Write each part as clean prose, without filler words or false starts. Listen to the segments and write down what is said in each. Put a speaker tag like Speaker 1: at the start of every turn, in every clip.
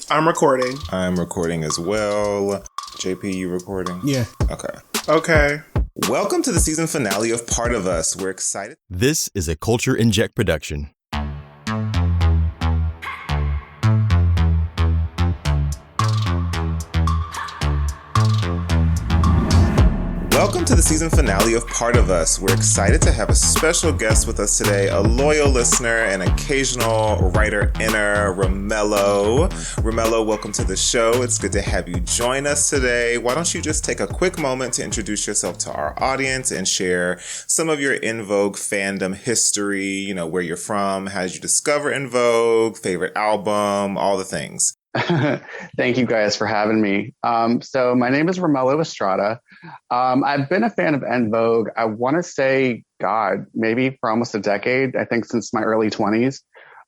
Speaker 1: I'm recording.
Speaker 2: I'm recording as well. JP, you recording?
Speaker 3: Yeah.
Speaker 1: Okay.
Speaker 2: Welcome to the season finale of Part of Us. We're excited.
Speaker 4: This is a Culture Inject production.
Speaker 2: Welcome to the season finale of Part of Us. We're excited to have a special guest with us today, a loyal listener and occasional writer-inner, Romelo. Romelo, welcome to the show. It's good to have you join us today. Why don't you just take a quick moment to introduce yourself to our audience and share some of your En Vogue fandom history, you know, where you're from, how did you discover En Vogue, favorite album, all the things.
Speaker 5: Thank you guys for having me. So my name is Romelo Estrada. I've been a fan of En Vogue, I want to say, maybe for almost a decade. I think since my early 20s.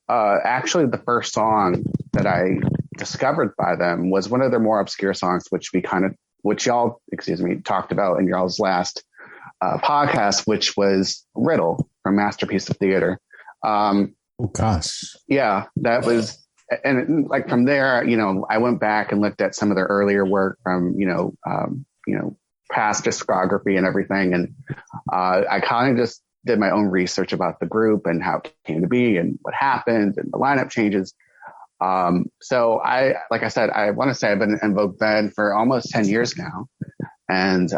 Speaker 5: Actually, the first song that I discovered by them was one of their more obscure songs, which y'all talked about in y'all's last podcast, which was Riddle from Masterpiece of Theater.
Speaker 3: Oh gosh.
Speaker 5: Yeah, that was. And like from there, you know, I went back and looked at some of their earlier work from, past discography and everything. And I kind of just did my own research about the group and how it came to be and what happened and the lineup changes. So I want to say I've been an En Vogue fan for almost 10 years now. And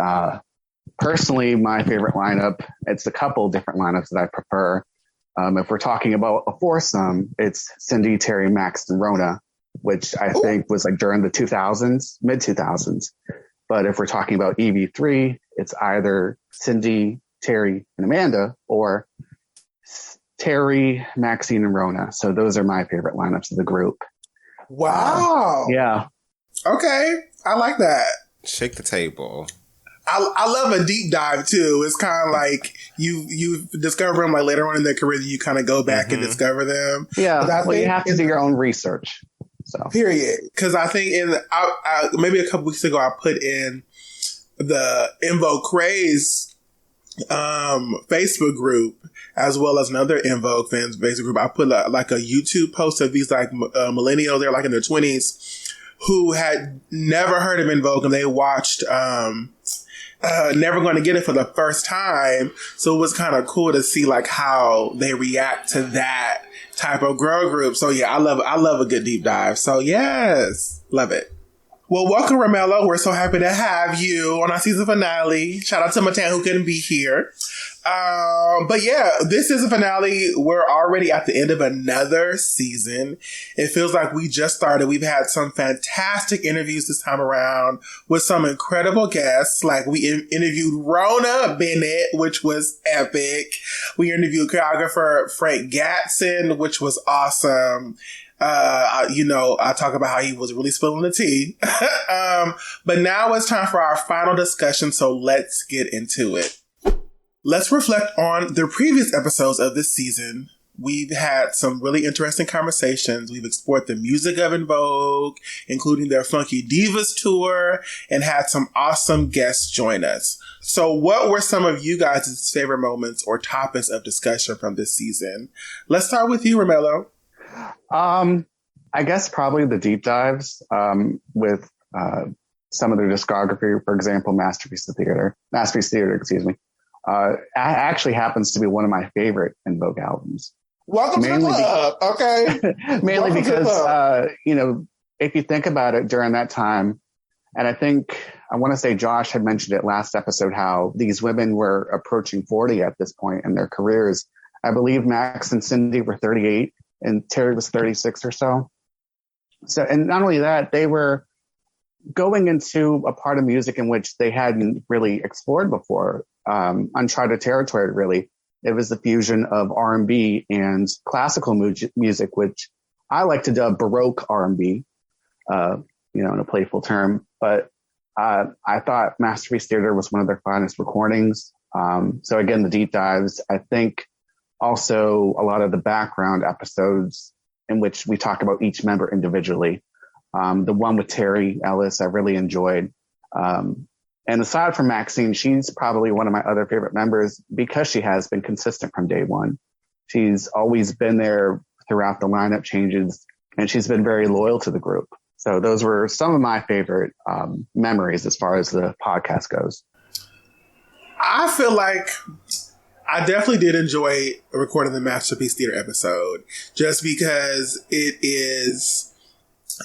Speaker 5: personally, my favorite lineup, it's a couple different lineups that I prefer. If we're talking about a foursome, it's Cindy, Terry, Max, and Rona, which I think was like during the 2000s, mid 2000s. But if we're talking about EV3, it's either Cindy, Terry, and Amanda, or Terry, Maxine, and Rona. So those are my favorite lineups of the group.
Speaker 1: Wow.
Speaker 5: Yeah.
Speaker 1: Okay. I like that.
Speaker 2: Shake the table.
Speaker 1: I love a deep dive too. It's kind of like you discover them like later on in their career, you kind of go back and discover them.
Speaker 5: Yeah, well, you have to do your own research. So
Speaker 1: period. Because I think maybe a couple weeks ago I put in the En Vogue Craze Facebook group as well as another En Vogue fans Facebook group. I put like a YouTube post of these like millennials. They're like in their 20s who had never heard of En Vogue and they watched. Never Going to Get It for the first time. So it was kind of cool to see like how they react to that type of girl group. So yeah, I love a good deep dive. So yes, love it. Well, welcome, Romelo. We're so happy to have you on our season finale. Shout out to Matan who couldn't be here. But yeah, this is a finale. We're already at the end of another season. It feels like we just started. We've had some fantastic interviews this time around with some incredible guests. Like we interviewed Rona Bennett, which was epic. We interviewed choreographer Frank Gatson, which was awesome. I talk about how he was really spilling the tea. But now it's time for our final discussion. So let's get into it. Let's reflect on the previous episodes of this season. We've had some really interesting conversations. We've explored the music of En Vogue, including their Funky Divas tour, and had some awesome guests join us. So what were some of you guys' favorite moments or topics of discussion from this season? Let's start with you, Romelo.
Speaker 5: I guess probably the deep dives with some of their discography, for example, Masterpiece Theater, actually happens to be one of my favorite En Vogue albums.
Speaker 1: Welcome to the club. Okay.
Speaker 5: Mainly because, if you think about it during that time, and I want to say Josh had mentioned it last episode, how these women were approaching 40 at this point in their careers. I believe Max and Cindy were 38 and Terry was 36 or so. So, and not only that, they were going into a part of music in which they hadn't really explored before, uncharted territory, really. It was the fusion of R&B and classical music, which I like to dub Baroque R&B, in a playful term. But I thought Masterpiece Theater was one of their finest recordings. So again, the deep dives, I think also a lot of the background episodes in which we talk about each member individually. The one with Terry Ellis, I really enjoyed. And aside from Maxine, she's probably one of my other favorite members because she has been consistent from day one. She's always been there throughout the lineup changes, and she's been very loyal to the group. So those were some of my favorite memories as far as the podcast goes.
Speaker 1: I feel like I definitely did enjoy recording the Masterpiece Theater episode just because it is,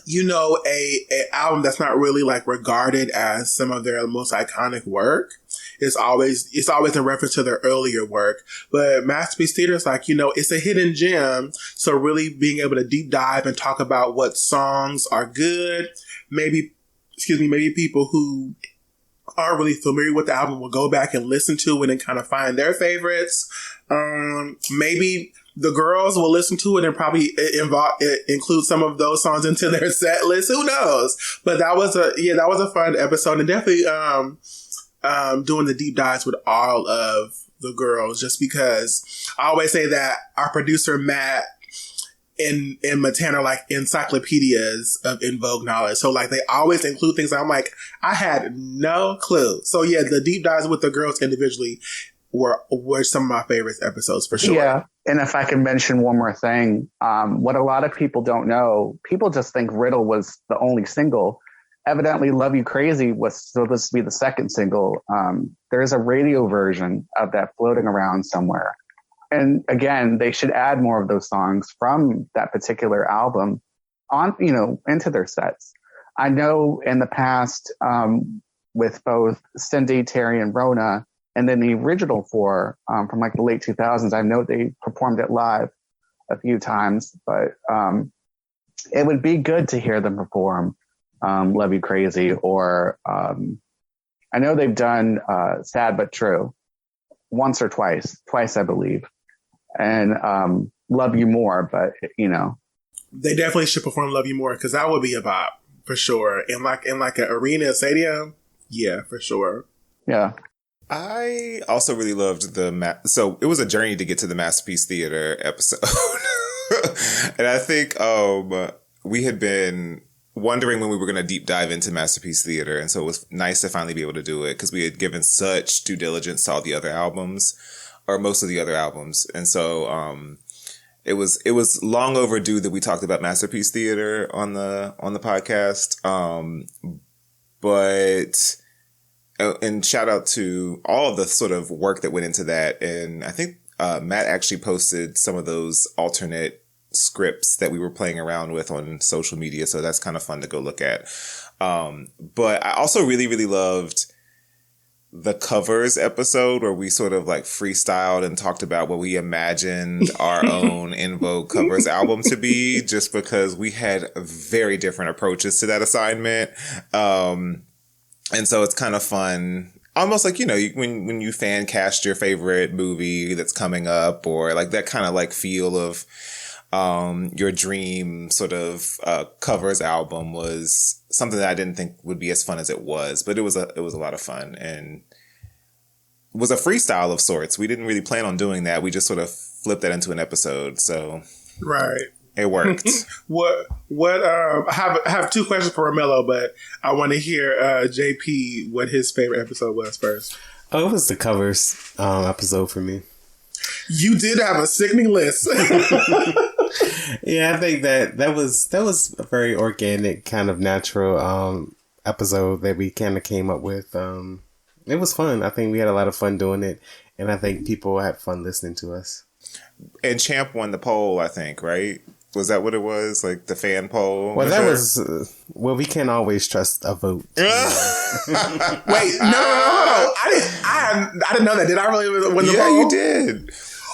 Speaker 1: a album that's not really like regarded as some of their most iconic work. It's always in reference to their earlier work, but Masterpiece Theater is like, it's a hidden gem. So really being able to deep dive and talk about what songs are good, maybe people who aren't really familiar with the album will go back and listen to it and kind of find their favorites. Maybe the girls will listen to it and probably include some of those songs into their set list. Who knows? But that was a fun episode, and definitely doing the deep dives with all of the girls, just because I always say that our producer Matt and Matan are like encyclopedias of En Vogue knowledge. So like they always include things I'm like, I had no clue. So yeah, the deep dives with the girls individually were some of my favorite episodes for sure.
Speaker 5: Yeah. And if I can mention one more thing, what a lot of people don't know, people just think Riddle was the only single. Evidently, Love You Crazy was supposed to be the second single. There's a radio version of that floating around somewhere. And again, they should add more of those songs from that particular album on, into their sets. I know in the past, with both Cindy, Terry, and Rona, and then the original four from like the late 2000s, I know they performed it live a few times, but it would be good to hear them perform Love You Crazy, or I know they've done Sad But True once or twice, I believe, and Love You More, but
Speaker 1: they definitely should perform Love You More, because that would be a bop for sure. In like an arena, stadium, yeah, for sure.
Speaker 5: Yeah.
Speaker 2: I also really loved so it was a journey to get to the Masterpiece Theater episode. And I think we had been wondering when we were going to deep dive into Masterpiece Theater. And so it was nice to finally be able to do it, because we had given such due diligence to all the other albums, or most of the other albums. And so it was long overdue that we talked about Masterpiece Theater on the podcast. And shout out to all of the sort of work that went into that. And I think Matt actually posted some of those alternate scripts that we were playing around with on social media. So that's kind of fun to go look at. But I also really, really loved the covers episode, where we sort of like freestyled and talked about what we imagined our own En Vogue covers album to be, just because we had very different approaches to that assignment. And so it's kind of fun, almost like, when you fan cast your favorite movie that's coming up, or like that kind of like feel of your dream sort of covers album was something that I didn't think would be as fun as it was, but it was a lot of fun, and it was a freestyle of sorts. We didn't really plan on doing that. We just sort of flipped that into an episode. So
Speaker 1: right.
Speaker 2: It worked.
Speaker 1: I have two questions for Romelo, but I want to hear JP what his favorite episode was first.
Speaker 3: Oh, it was the covers episode for me.
Speaker 1: You did have a sickening list.
Speaker 3: Yeah, I think that was a very organic, kind of natural episode that we kind of came up with. It was fun. I think we had a lot of fun doing it, and I think people had fun listening to us. And
Speaker 2: Champ won the poll, I think, right? Was that what it was? Like the fan poll?
Speaker 3: Well, that was... we can't always trust a vote.
Speaker 1: Wait, no. I didn't know that. Did I really win the poll?
Speaker 2: Yeah, you did.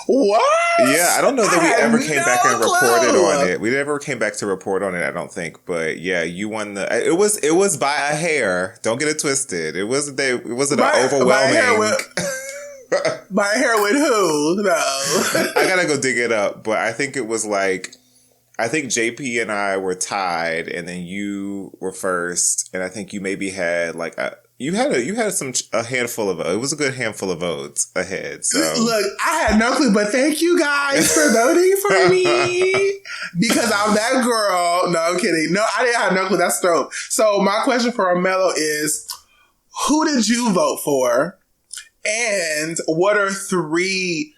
Speaker 1: What?
Speaker 2: Yeah, I don't know that we ever came back and reported on it. We never came back to report on it, I don't think. But yeah, you won the... It was by a hair. Don't get it twisted. It wasn't an overwhelming...
Speaker 1: By a hair with who? No.
Speaker 2: I gotta go dig it up, but I think it was like... I think JP and I were tied, and then you were first, and I think you maybe had like a handful of... It was a good handful of votes ahead. So
Speaker 1: look, I had no clue, but thank you guys for voting for me, because I'm that girl. No, I'm kidding. No, I didn't have no clue. That's dope. So my question for Romelo is, who did you vote for, and what are 3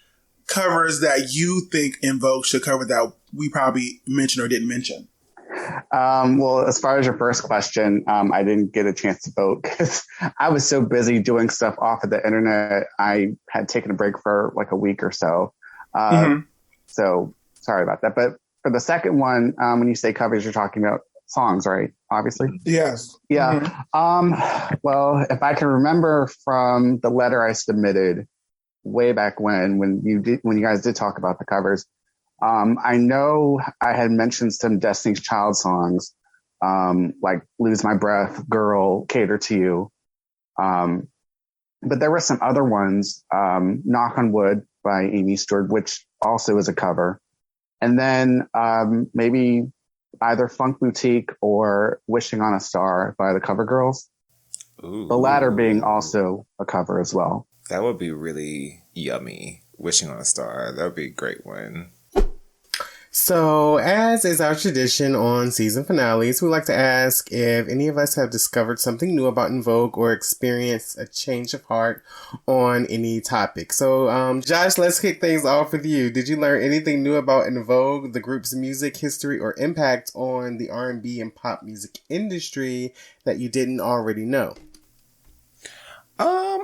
Speaker 1: covers that you think En Vogue should cover that we probably mentioned or didn't mention?
Speaker 5: Well, as far as your first question, I didn't get a chance to vote because I was so busy doing stuff off of the internet. I had taken a break for like a week or so. So sorry about that. But for the second one, when you say covers, you're talking about songs, right? Obviously.
Speaker 1: Yes.
Speaker 5: Yeah. Well, if I can remember from the letter I submitted way back when you guys did talk about the covers, I know I had mentioned some Destiny's Child songs, like Lose My Breath, Girl, Cater to You. But there were some other ones, Knock on Wood by Amy Stewart, which also is a cover. And then maybe either Funk Boutique or Wishing on a Star by the Cover Girls.
Speaker 2: Ooh.
Speaker 5: The latter being also a cover as well.
Speaker 2: That would be really yummy. Wishing on a Star. That would be a great one.
Speaker 3: So, as is our tradition on season finales, we like to ask if any of us have discovered something new about En Vogue or experienced a change of heart on any topic. So, Josh, let's kick things off with you. Did you learn anything new about En Vogue, the group's music history, or impact on the R&B and pop music industry that you didn't already know?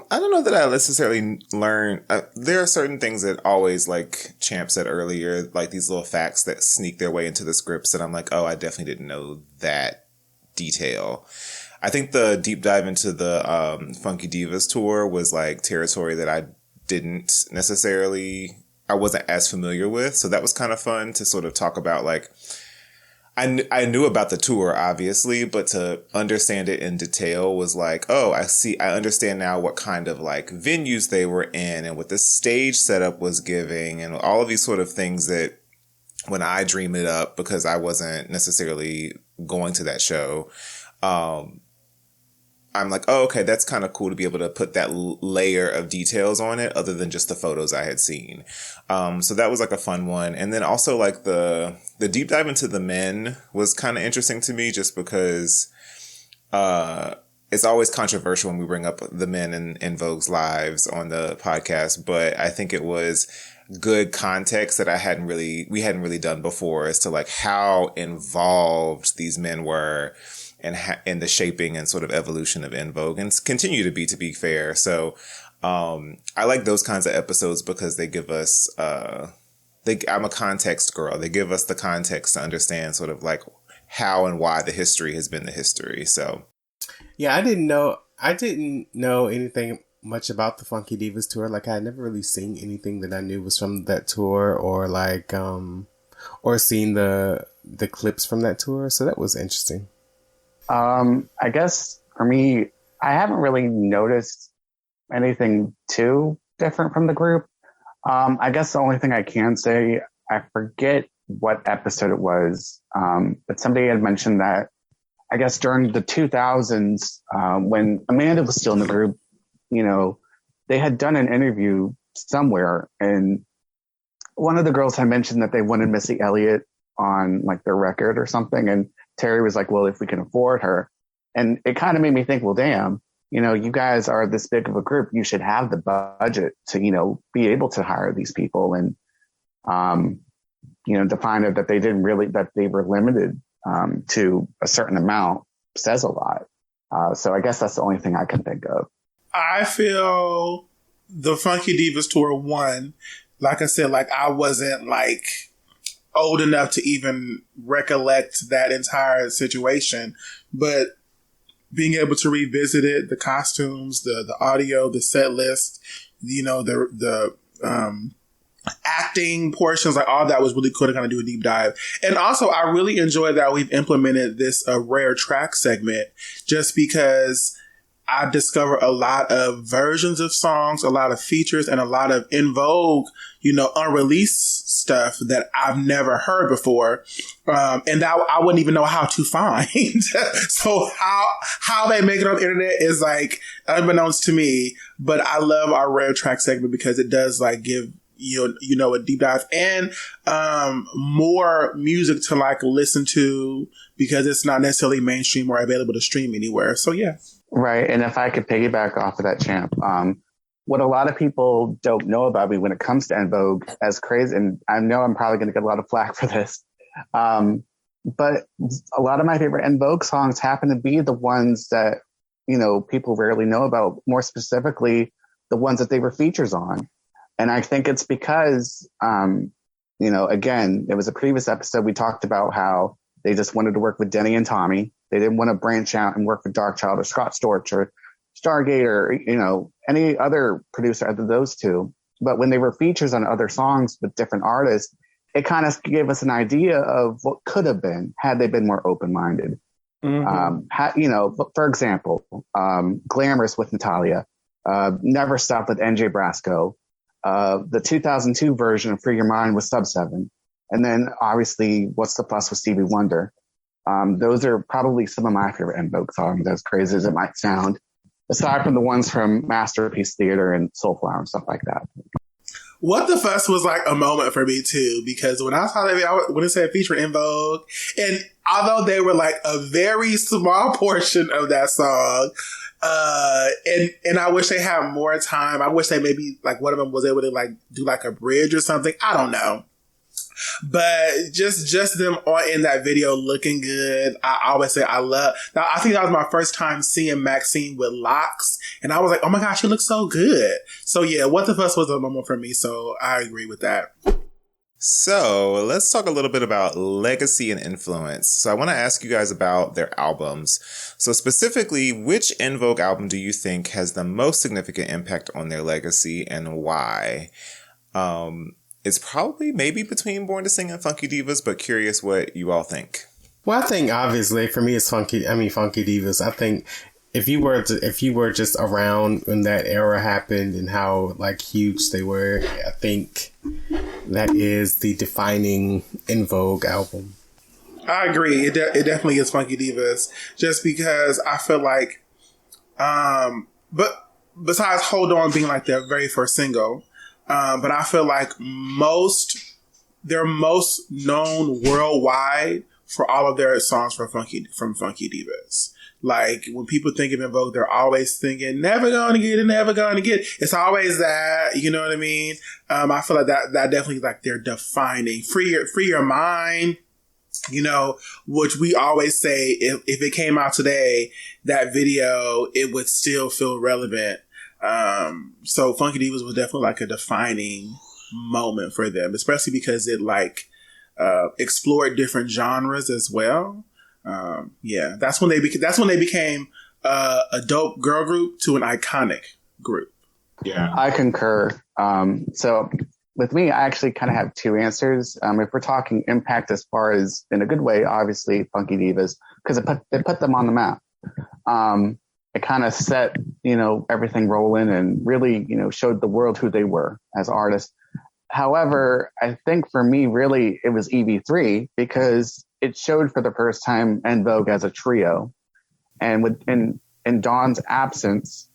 Speaker 2: I don't know that I necessarily learned. There are certain things that always, like Champ said earlier, like these little facts that sneak their way into the scripts that I'm like, oh, I definitely didn't know that detail. I think the deep dive into the Funky Divas tour was like territory that I wasn't as familiar with. So that was kind of fun to sort of talk about. Like, I knew about the tour, obviously, but to understand it in detail was like, oh, I understand now what kind of like venues they were in and what the stage setup was giving and all of these sort of things that when I dream it up, because I wasn't necessarily going to that show, I'm like, oh, okay, that's kind of cool to be able to put that layer of details on it other than just the photos I had seen. So that was like a fun one. And then also like the deep dive into the men was kind of interesting to me just because it's always controversial when we bring up the men in Vogue's lives on the podcast. But I think it was good context that we hadn't really done before as to like how involved these men were and the shaping and sort of evolution of En Vogue and continue to be fair. So, I like those kinds of episodes because they give us, I'm a context girl. They give us the context to understand sort of like how and why the history has been the history. So.
Speaker 3: Yeah, I didn't know anything much about the Funky Divas tour. Like I had never really seen anything that I knew was from that tour or like, or seen the clips from that tour. So that was interesting.
Speaker 5: I guess for me, I haven't really noticed anything too different from the group. I guess the only thing I can say, I forget what episode it was, but somebody had mentioned that I guess during the 2000s, when Amanda was still in the group, you know, they had done an interview somewhere and one of the girls had mentioned that they wanted Missy Elliott on like their record or something. And Terry was like, well, if we can afford her. And it kind of made me think, well, damn, you know, you guys are this big of a group. You should have the budget to, you know, be able to hire these people. And, you know, to find out that that they were limited to a certain amount says a lot. So I guess that's the only thing I can think of.
Speaker 1: I feel the Funky Divas Tour 1, like I said, like I wasn't like old enough to even recollect that entire situation, but being able to revisit it, the costumes, the audio, the set list, you know, the acting portions, like all that was really cool to kind of do a deep dive. And also I really enjoy that we've implemented this rare track segment just because I discovered a lot of versions of songs, a lot of features, and a lot of En Vogue, you know, unreleased stuff that I've never heard before. And that I wouldn't even know how to find. So how they make it on the internet is like unbeknownst to me, but I love our rare track segment because it does like give you know, a deep dive and more music to like listen to because it's not necessarily mainstream or available to stream anywhere. So yeah.
Speaker 5: Right. And if I could piggyback off of that, Champ, what a lot of people don't know about me when it comes to En Vogue, as crazy, and I know I'm probably going to get a lot of flack for this. But a lot of my favorite En Vogue songs happen to be the ones that, people rarely know about, more specifically, the ones that they were features on. And I think it's because, again, it was a previous episode. We talked about how they just wanted to work with Denny and Tommy. They didn't want to branch out and work with Darkchild or Scott Storch or Stargate or, any other producer other than those two. But when they were features on other songs with different artists, it kind of gave us an idea of what could have been had they been more open-minded. For example, Glamorous with Natalia, Never Stop with NJ Brasco, the 2002 version of Free Your Mind with Sub 7, and then obviously What's the Fuss with Stevie Wonder. Those are probably some of my favorite En Vogue songs, as crazy as it might sound, aside from the ones from Masterpiece Theater and Soulflower and stuff like that.
Speaker 1: What the Fuss was like a moment for me too, because when I saw that, when it said featuring En Vogue, and although they were like a very small portion of that song, and I wish they had more time. I wish they maybe like one of them was able to like do like a bridge or something. I don't know. But just them in that video looking good. I always say I think that was my first time seeing Maxine with locks. And I was like, oh my gosh, she looks so good. So yeah, What the Fuss was a moment for me. So I agree with that.
Speaker 2: So let's talk a little bit about legacy and influence. So I want to ask you guys about their albums. So specifically, which En Vogue album do you think has the most significant impact on their legacy and why? It's probably maybe between Born to Sing and Funky Divas, but curious what you all think.
Speaker 3: Well, I think obviously for me it's Funky Divas. I think if you were just around when that era happened and how like huge they were, I think that is the defining En Vogue album.
Speaker 1: I agree. It definitely is Funky Divas, just because I feel like, but besides Hold On being like their very first single, but I feel like they're most known worldwide for all of their songs from Funky Divas. Like when people think of En Vogue, they're always thinking "Never Gonna Get It, Never Gonna Get It." It's always that, you know what I mean? I feel like that definitely like they're defining Free Your Mind. Which we always say if it came out today, that video it would still feel relevant. So Funky Divas was definitely like a defining moment for them, especially because it like explored different genres as well. That's when they became a dope girl group to an iconic group.
Speaker 5: Yeah, I concur. So with me, I actually kind of have two answers. If we're talking impact as far as in a good way, obviously Funky Divas, because it put them on the map. It kind of set, everything rolling and really, showed the world who they were as artists. However, I think for me, really, it was EV3 because it showed for the first time En Vogue as a trio. And in Dawn's absence,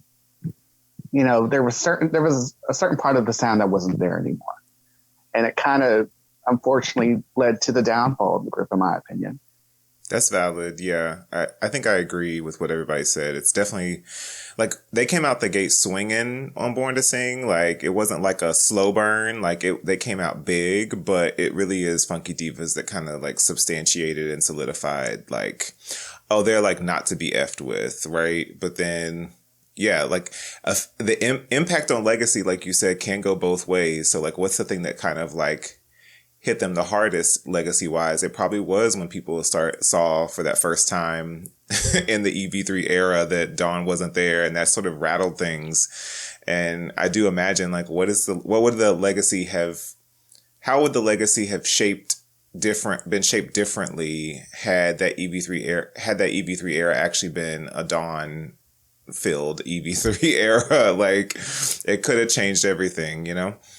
Speaker 5: there was a certain part of the sound that wasn't there anymore. And it kind of, unfortunately, led to the downfall of the group, in my opinion.
Speaker 2: That's valid. Yeah. I think I agree with what everybody said. It's definitely like they came out the gate swinging on Born to Sing. Like it wasn't like a slow burn. Like they came out big, but it really is Funky Divas that kind of like substantiated and solidified like, oh, they're like not to be effed with. Right. But then, yeah, like the impact on legacy, like you said, can go both ways. So like, what's the thing that kind of like hit them the hardest legacy wise? It probably was when people saw for that first time in the EV3 era that Dawn wasn't there, and that sort of rattled things. And I do imagine like how would the legacy have been shaped differently had that EV3 era actually been a Dawn filled EV3 era. Like it could have changed everything,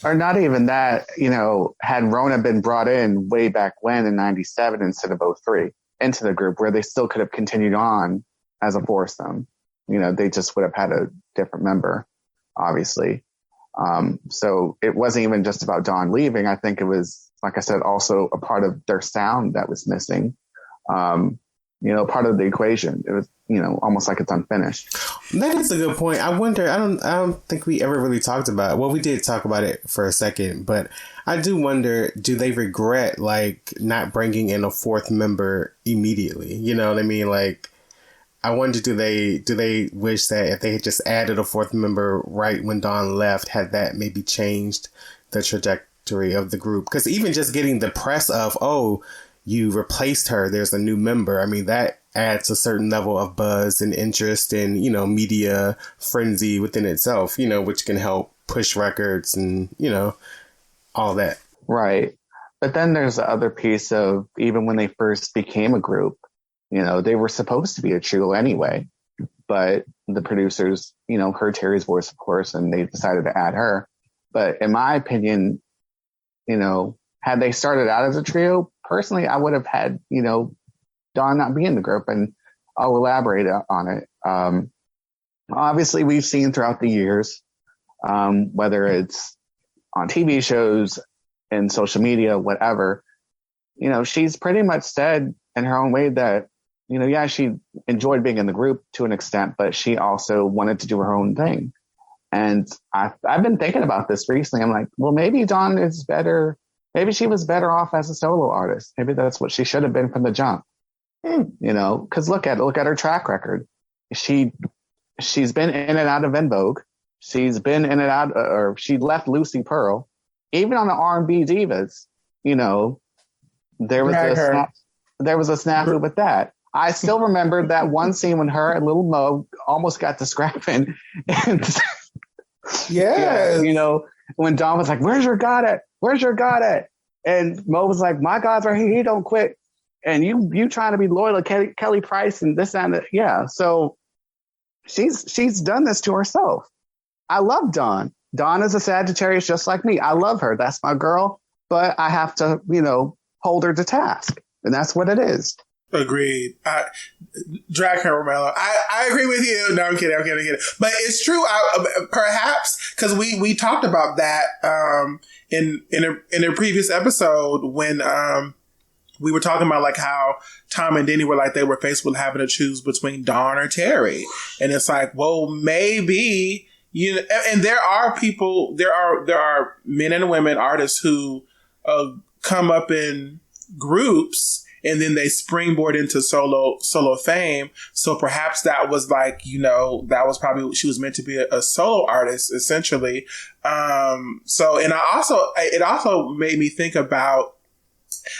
Speaker 2: or
Speaker 5: not even that, had Rona been brought in way back when in 97 instead of 03 into the group, where they still could have continued on as a foursome. They just would have had a different member, obviously. So it wasn't even just about Dawn leaving. I think it was, like I said, also a part of their sound that was missing. part of the equation. It was, almost like it's unfinished.
Speaker 3: That is a good point. I wonder, I don't think we ever really talked about it. Well, we did talk about it for a second, but I do wonder, do they regret like not bringing in a fourth member immediately? You know what I mean? Like, I wonder, do they wish that if they had just added a fourth member right when Dawn left, had that maybe changed the trajectory of the group? Because even just getting the press of, oh, you replaced her, there's a new member. I mean, that adds a certain level of buzz and interest and, media frenzy within itself, which can help push records and, all that.
Speaker 5: Right. But then there's the other piece of, even when they first became a group, they were supposed to be a trio anyway, but the producers, heard Terry's voice, of course, and they decided to add her. But in my opinion, had they started out as a trio, personally, I would have had, Dawn not be in the group, and I'll elaborate on it. Obviously, we've seen throughout the years, whether it's on TV shows and social media, whatever, she's pretty much said in her own way that, she enjoyed being in the group to an extent, but she also wanted to do her own thing. And I've been thinking about this recently. I'm like, well, maybe Dawn is better. Maybe she was better off as a solo artist. Maybe that's what she should have been from the jump. Because look at her track record. She's been in and out of En Vogue. She's been in and out, or she left Lucy Pearl. Even on the R&B Divas, there was a snafu with that. I still remember that one scene when her and Little Mo almost got to scrapping. And
Speaker 1: yeah,
Speaker 5: when Dawn was like, "Where's your God at? Where's your God at?" And Mo was like, "My God's right here. He don't quit." And you trying to be loyal to Kelly Price and this and that. Yeah. So she's done this to herself. I love Dawn. Dawn is a Sagittarius just like me. I love her. That's my girl. But I have to, hold her to task. And that's what it is.
Speaker 1: Agreed. Drag her, Romelo. I agree with you. No, I'm kidding. But it's true. Perhaps because we talked about that in a previous episode when we were talking about like how Tom and Denny were like they were faced with having to choose between Dawn or Terry, and it's like, well, maybe and there are people, there are men and women artists who come up in groups and then they springboard into solo fame. So perhaps that was like, that was probably, she was meant to be a solo artist essentially. And it also made me think about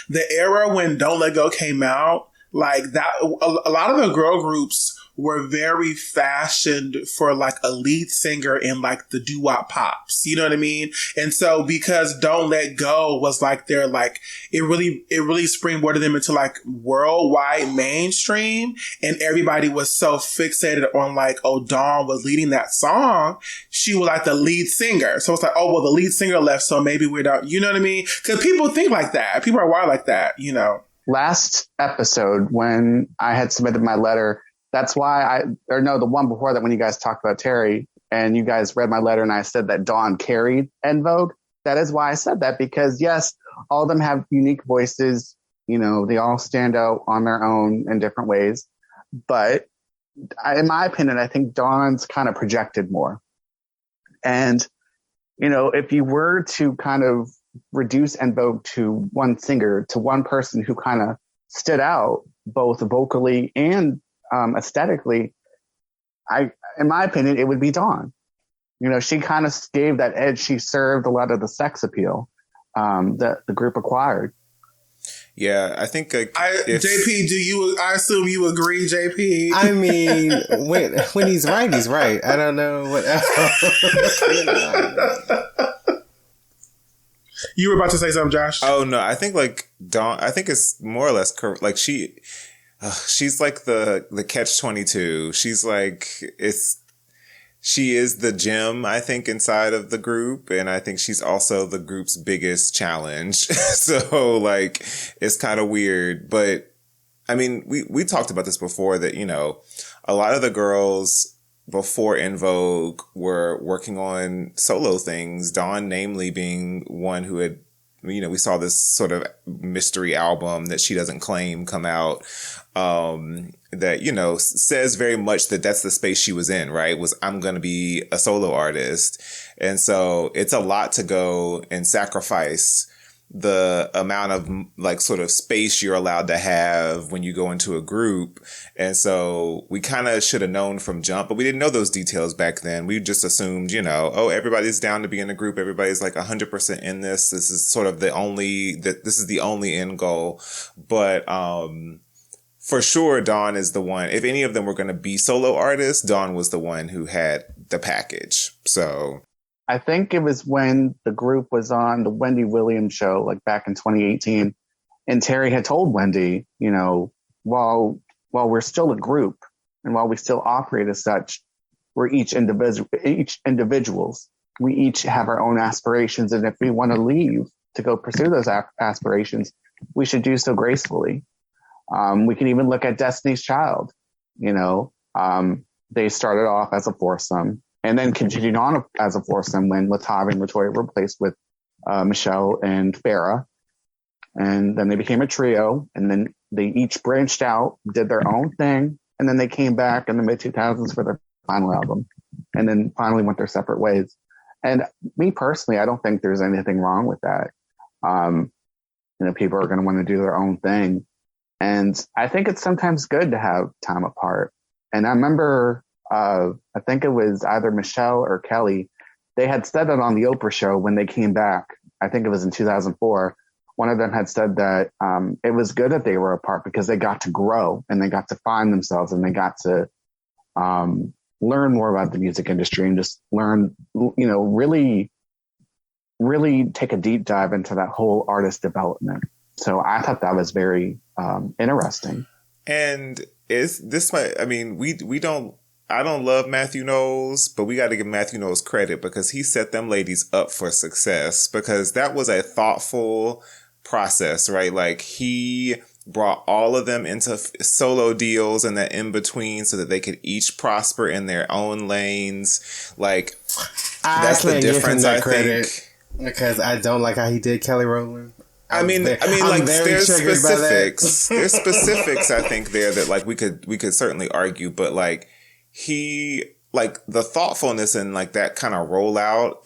Speaker 1: the era when Don't Let Go came out. Like that, a lot of the girl groups were very fashioned for like a lead singer in like the doo-wop pops. You know what I mean? And so because Don't Let Go was like their like, it really springboarded them into like worldwide mainstream, and everybody was so fixated on like, oh, Dawn was leading that song. She was like the lead singer. So it's like, oh, well, the lead singer left, so maybe we're not, you know what I mean? Cause people think like that. People are wired like that,
Speaker 5: Last episode when I had submitted my letter, that's why the one before that when you guys talked about Terry and you guys read my letter and I said that Dawn carried En Vogue. That is why I said that, because yes, all of them have unique voices. They all stand out on their own in different ways. But in my opinion, I think Dawn's kind of projected more. And, if you were to kind of reduce En Vogue to one singer, to one person who kind of stood out both vocally and aesthetically, in my opinion, it would be Dawn. She kind of gave that edge. She served a lot of the sex appeal that the group acquired.
Speaker 2: Yeah, I think
Speaker 1: JP, I assume you agree, JP?
Speaker 3: I mean, when he's right, he's right. I don't know what else.
Speaker 1: You were about to say something, Josh?
Speaker 2: Oh no, I think like Dawn, I think it's more or less like she's like the catch-22. She's like, she is the gem, I think, inside of the group. And I think she's also the group's biggest challenge. So like, it's kind of weird. But I mean, we talked about this before that, a lot of the girls before En Vogue were working on solo things. Dawn, namely, being one who had we saw this sort of mystery album that she doesn't claim come out, that, says very much that that's the space she was in, right? Was, I'm going to be a solo artist. And so it's a lot to go and sacrifice the amount of like sort of space you're allowed to have when you go into a group. And so we kind of should have known from jump, but we didn't know those details back then. We just assumed, oh, everybody's down to be in a group. Everybody's like 100% in this. This is sort of this is the only end goal. But, for sure, Dawn is the one. If any of them were going to be solo artists, Dawn was the one who had the package. So
Speaker 5: I think it was when the group was on the Wendy Williams show, like back in 2018, and Terry had told Wendy, while we're still a group and while we still operate as such, we're each individuals. We each have our own aspirations, and if we want to leave to go pursue those aspirations, we should do so gracefully. We can even look at Destiny's Child. They started off as a foursome and then continued on as a foursome when Latavia and Latoya were replaced with Michelle and Farrah. And then they became a trio, and then they each branched out, did their own thing, and then they came back in the mid-2000s for their final album, and then finally went their separate ways. And me personally, I don't think there's anything wrong with that. People are going to want to do their own thing. And I think it's sometimes good to have time apart. And I remember, I think it was either Michelle or Kelly, they had said that on the Oprah show when they came back. I think it was in 2004. One of them had said that it was good that they were apart because they got to grow and they got to find themselves and they got to learn more about the music industry and just learn, really, really take a deep dive into that whole artist development. So I thought that was very interesting.
Speaker 2: And I don't love Matthew Knowles, but we got to give Matthew Knowles credit because he set them ladies up for success, because that was a thoughtful process, right? Like, he brought all of them into solo deals and that in between so that they could each prosper in their own lanes. Like, that's the difference, I think.
Speaker 3: Because I don't like how he did Kelly Rowland.
Speaker 2: There's specifics. There's specifics, I think, there that like we could certainly argue, but like the thoughtfulness and like that kind of rollout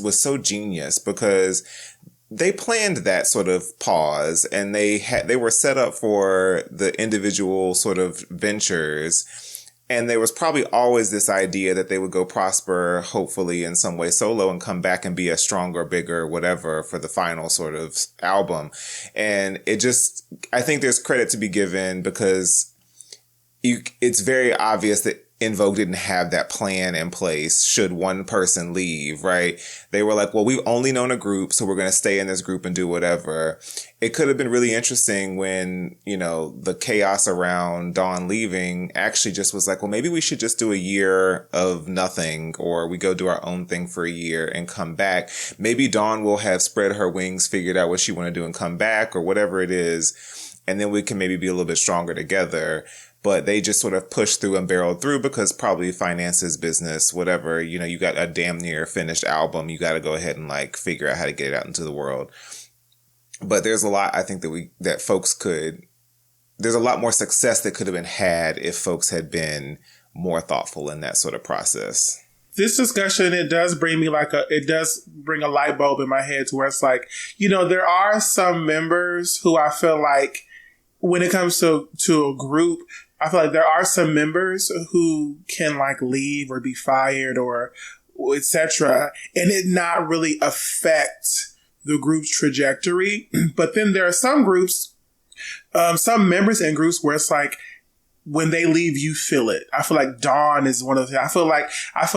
Speaker 2: was so genius because they planned that sort of pause and they were set up for the individual sort of ventures. And there was probably always this idea that they would go prosper, hopefully in some way solo, and come back and be a stronger, bigger, whatever for the final sort of album. And I think there's credit to be given because it's very obvious that En Vogue didn't have that plan in place should one person leave, right? They were like, well, we've only known a group, so we're going to stay in this group and do whatever. It could have been really interesting when, the chaos around Dawn leaving actually just was like, well, maybe we should just do a year of nothing, or we go do our own thing for a year and come back. Maybe Dawn will have spread her wings, figured out what she want to do and come back, or whatever it is. And then we can maybe be a little bit stronger together. But they just sort of pushed through and barreled through because probably finances, business, whatever, you got a damn near finished album. You got to go ahead and like figure out how to get it out into the world. But there's a lot, I think, there's a lot more success that could have been had if folks had been more thoughtful in that sort of process.
Speaker 1: This discussion, it does bring a light bulb in my head to where it's like, there are some members who I feel like when it comes to a group, I feel like there are some members who can like leave or be fired or etc. and it not really affect the group's trajectory. But then there are some groups, some members in groups where it's like when they leave, you feel it. I feel like Dawn is one of the. I feel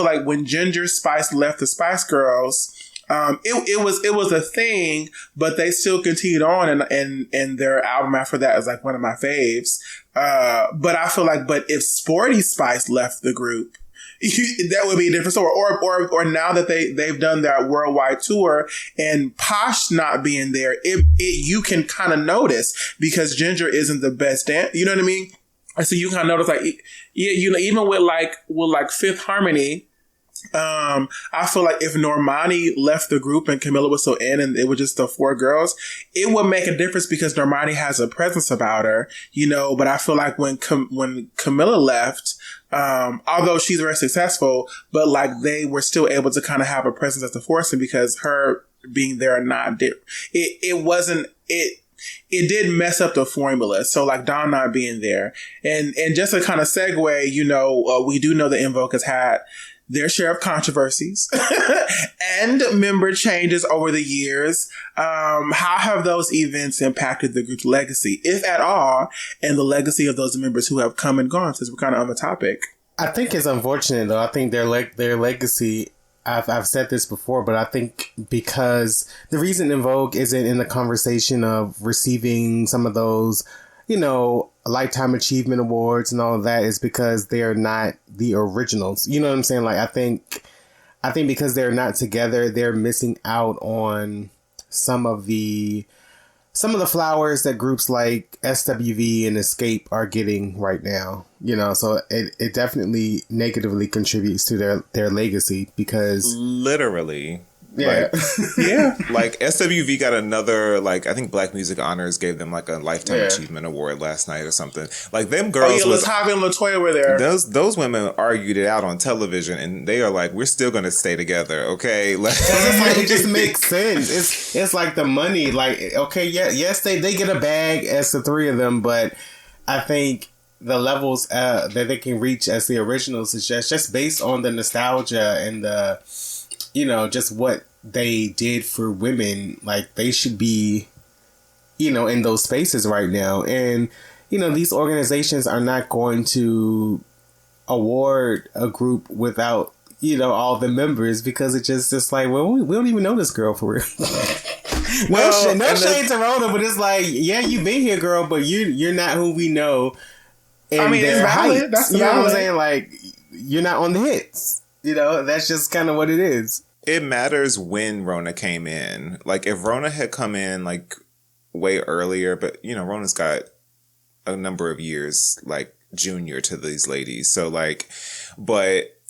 Speaker 1: like when Ginger Spice left the Spice Girls, it was a thing, but they still continued on, and their album after that is like one of my faves. But I feel like, but if Sporty Spice left the group, that would be a different story. Or now that they've done that worldwide tour and Posh not being there, you can kind of notice because Ginger isn't the best dance. You know what I mean? So you kind of notice like, yeah, even with Fifth Harmony, I feel like if Normani left the group and Camilla was still in and it was just the 4 girls, it would make a difference because Normani has a presence about her, you know, but I feel like when Camilla left, although she's very successful, but like they were still able to kind of have a presence as the foursome because her being there or not, it did mess up the formula. So like Dawn not being there and just a kind of segue, you know, we do know that En Vogue has had their share of controversies and member changes over the years. How have those events impacted the group's legacy, if at all, and the legacy of those members who have come and gone, since we're kind of on the topic?
Speaker 3: I think it's unfortunate, though. I think their legacy, I've said this before, but I think because the reason En Vogue isn't in the conversation of receiving some of those, you know, Lifetime Achievement Awards and all of that is because they're not the originals. You know what I'm saying? Like, I think because they're not together, they're missing out on some of the flowers that groups like SWV and Escape are getting right now. You know, so it definitely negatively contributes to their legacy because
Speaker 2: literally.
Speaker 3: Yeah.
Speaker 2: Like, yeah. Like SWV got another, like, I think Black Music Honors gave them like a Lifetime Achievement Award last night or something. Like them girls.
Speaker 1: Oh yeah, Latavia and Latoya were there.
Speaker 2: Those women argued it out on television and they are like, we're still gonna stay together, okay? Like,
Speaker 3: it just makes sense. It's like the money, like, okay, yes, they get a bag as the 3 of them, but I think the levels that they can reach as the originals is just based on the nostalgia and the, you know, just what they did for women. Like, they should be, you know, in those spaces right now. And, you know, these organizations are not going to award a group without, you know, all the members because it's just like, well, we don't even know this girl for real. no shade to Rhoda, but it's like, yeah, you've been here, girl, but you're not who we know. And
Speaker 1: I mean, it's valid. That's
Speaker 3: you know
Speaker 1: valid.
Speaker 3: what I'm saying? Like, you're not on the hits. You know, that's just kind of what it is.
Speaker 2: it matters when Rona came in. Like, if Rona had come in, like, way earlier, but, you know, Rona's got a number of years, like, junior to these ladies. So, like, but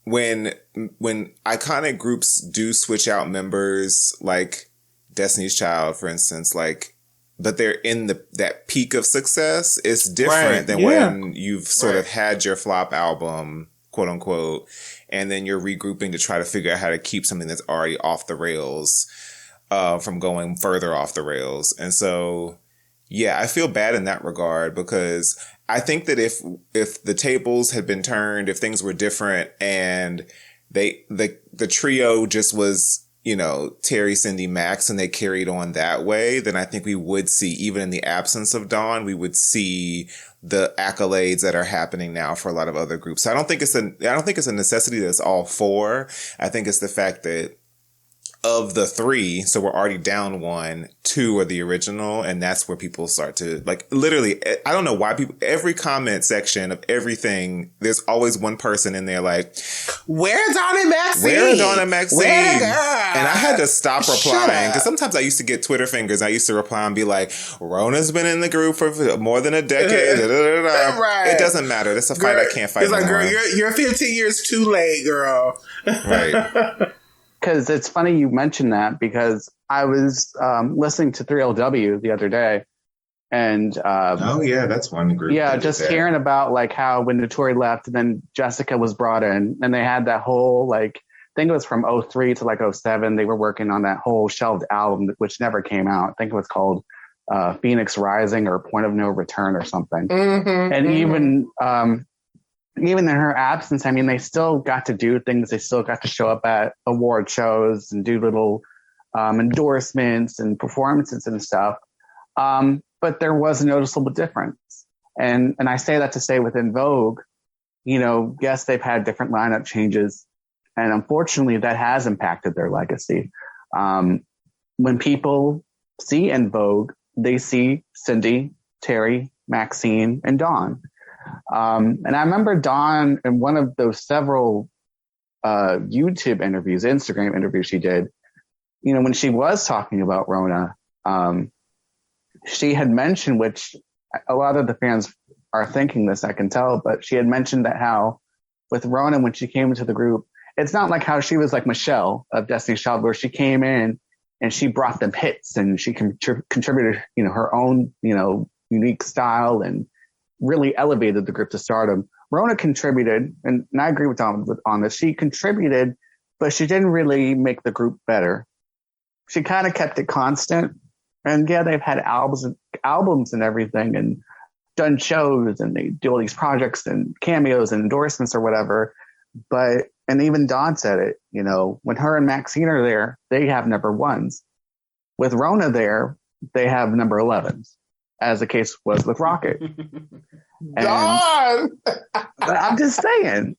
Speaker 2: when iconic groups do switch out members, like Destiny's Child, for instance, like, but they're in that peak of success, it's different than when you've sort of had your flop album, quote unquote, and then you're regrouping to try to figure out how to keep something that's already off the rails from going further off the rails. And so, yeah, I feel bad in that regard, because I think that if the tables had been turned, if things were different and the trio just was, you know, Terry, Cindy, Max, and they carried on that way, then I think we would see, even in the absence of Dawn, we would see the accolades that are happening now for a lot of other groups. So I don't think it's a necessity that's all four. I think it's the fact that of the three, so we're already down one, two are the original, and that's where people start to, like, literally, I don't know why people, every comment section of everything, there's always one person in there like,
Speaker 1: where Dawn and Maxine?
Speaker 2: Where Dawn and Maxine?
Speaker 1: Where,
Speaker 2: and I had to stop replying, because sometimes I used to get Twitter fingers. I used to reply and be like, Rona's been in the group for more than a decade. Right. It doesn't matter. That's a fight I can't fight.
Speaker 1: It's like, girl, you're 15 years too late, girl.
Speaker 2: Right.
Speaker 5: Because it's funny you mentioned that, because I was listening to 3LW the other day, and
Speaker 2: oh yeah, that's one group.
Speaker 5: Yeah, just hearing about like how when Notori left, and then Jessica was brought in, and they had that whole, like, I think it was from 03 to like 07. They were working on that whole shelved album, which never came out. I think it was called Phoenix Rising or Point of No Return or something. Mm-hmm, and even in her absence, I mean, they still got to do things. They still got to show up at award shows and do little endorsements and performances and stuff. But there was a noticeable difference. And I say that to say with En Vogue, you know, yes, they've had different lineup changes. And unfortunately, that has impacted their legacy. When people see En Vogue, they see Cindy, Terry, Maxine, and Dawn. And I remember Dawn in one of those several YouTube interviews, Instagram interviews she did, you know, when she was talking about Rona, she had mentioned, which a lot of the fans are thinking this, I can tell, but she had mentioned that how with Rona, when she came into the group, it's not like how she was like Michelle of Destiny's Child, where she came in and she brought them hits and she contributed, her own, unique style and really elevated the group to stardom. Rona contributed, and I agree with Tom on this. She contributed, but she didn't really make the group better. She kind of kept it constant. And yeah, they've had albums and everything and done shows and they do all these projects and cameos and endorsements or whatever. And even Dawn said it, when her and Maxine are there, they have number ones. With Rona there, they have number 11s, as the case was with Rocket.
Speaker 1: Dawn!
Speaker 5: I'm just saying.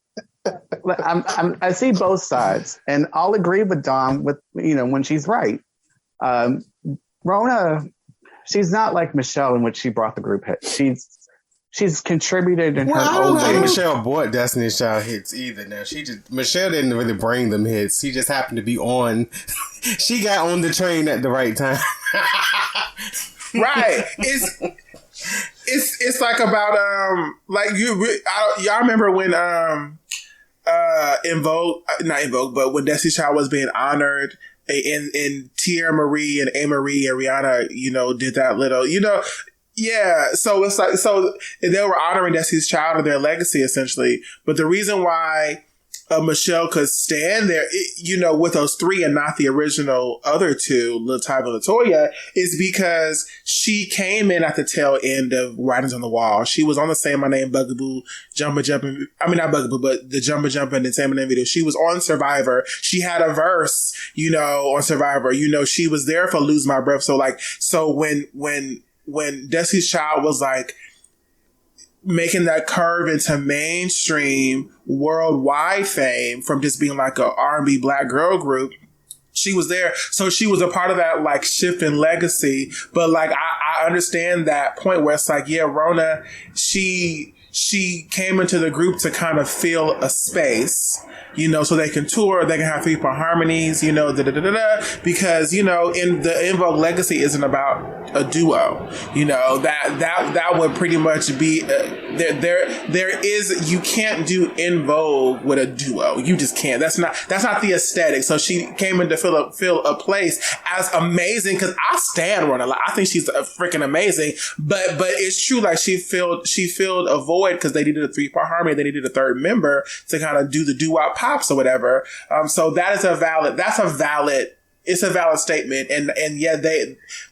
Speaker 5: I see both sides, and I'll agree with Dawn with when she's right. Rona, she's not like Michelle in which she brought the group hit. She's contributed in her own way.
Speaker 3: I don't think Michelle brought Destiny's Child hits either. Now Michelle didn't really bring them hits. She just happened to be on. She got on the train at the right time.
Speaker 1: Right. It's like about y'all remember when En Vogue, not En Vogue, but when Destiny's Child was being honored. In Tierra Marie and A-Marie and Rihanna, did that little, yeah. So it's like, they were honoring Destiny's Child and their legacy essentially. But the reason why Michelle could stand there, with those three and not the original other two, Lil Tyva and LaToya, is because she came in at the tail end of Writings on the Wall. She was on the Say My Name, Bugaboo, Jumpin', not Bugaboo, but the Jumpin' and Say My Name video. She was on Survivor. She had a verse, on Survivor. She was there for Lose My Breath. So when Destiny's Child was like, making that curve into mainstream worldwide fame from just being like a R&B black girl group, she was there. So she was a part of that like shift in legacy. But like, I understand that point where it's like, yeah, Rona, she came into the group to kind of fill a space, so they can tour, they can have people Harmonies, because, in the En Vogue legacy isn't about a duo, that would pretty much be, you can't do En Vogue with a duo. You just can't. That's not the aesthetic. So she came in to fill a place as amazing, because I stand Rona. Like, I think she's freaking amazing, but it's true. Like she filled a void because they needed a 3-part harmony. They needed a third member to kind of do the doo-wop pops or whatever. So it's a valid statement. And yeah,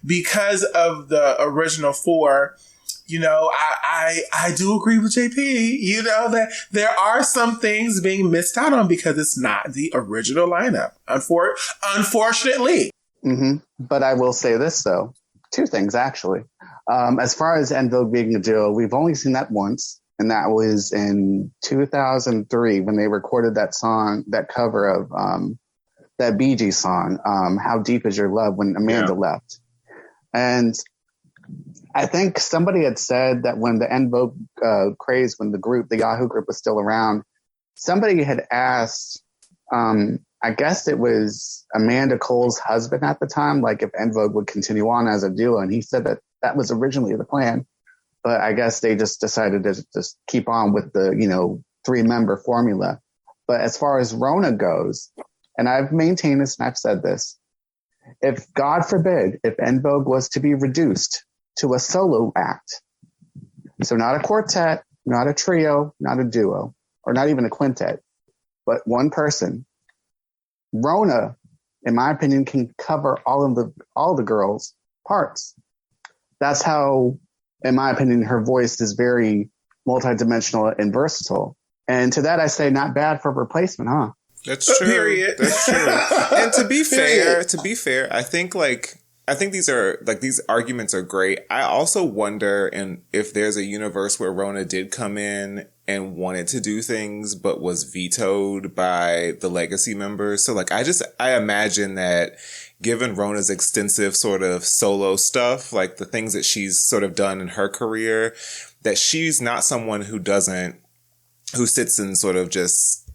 Speaker 1: because of the original 4, I do agree with JP, that there are some things being missed out on because it's not the original lineup. Unfortunately.
Speaker 5: Mm-hmm. But I will say this though, 2 things actually. As far as En Vogue being a duo, we've only seen that once. And that was in 2003 when they recorded that song, that cover of that Bee Gees song, How Deep Is Your Love, when Amanda left. And I think somebody had said that when the En Vogue craze, when the Yahoo group was still around, somebody had asked, I guess it was Amanda Cole's husband at the time, like if En Vogue would continue on as a duo. And he said that was originally the plan. But I guess they just decided to just keep on with the, 3-member formula. But as far as Rona goes, and I've maintained this and I've said this, if God forbid, if En Vogue was to be reduced to a solo act, so not a quartet, not a trio, not a duo, or not even a quintet, but one person, Rona, in my opinion, can cover all the girls' parts. That's how, in my opinion, her voice is very multidimensional and versatile. And to that, I say not bad for replacement, huh?
Speaker 2: That's true.
Speaker 1: Period.
Speaker 2: That's true. And to be fair, I think these arguments are great. I also wonder if there's a universe where Rona did come in and wanted to do things, but was vetoed by the legacy members. So like, I imagine that given Rona's extensive sort of solo stuff, like the things that she's sort of done in her career, that she's not someone who sits and sort of just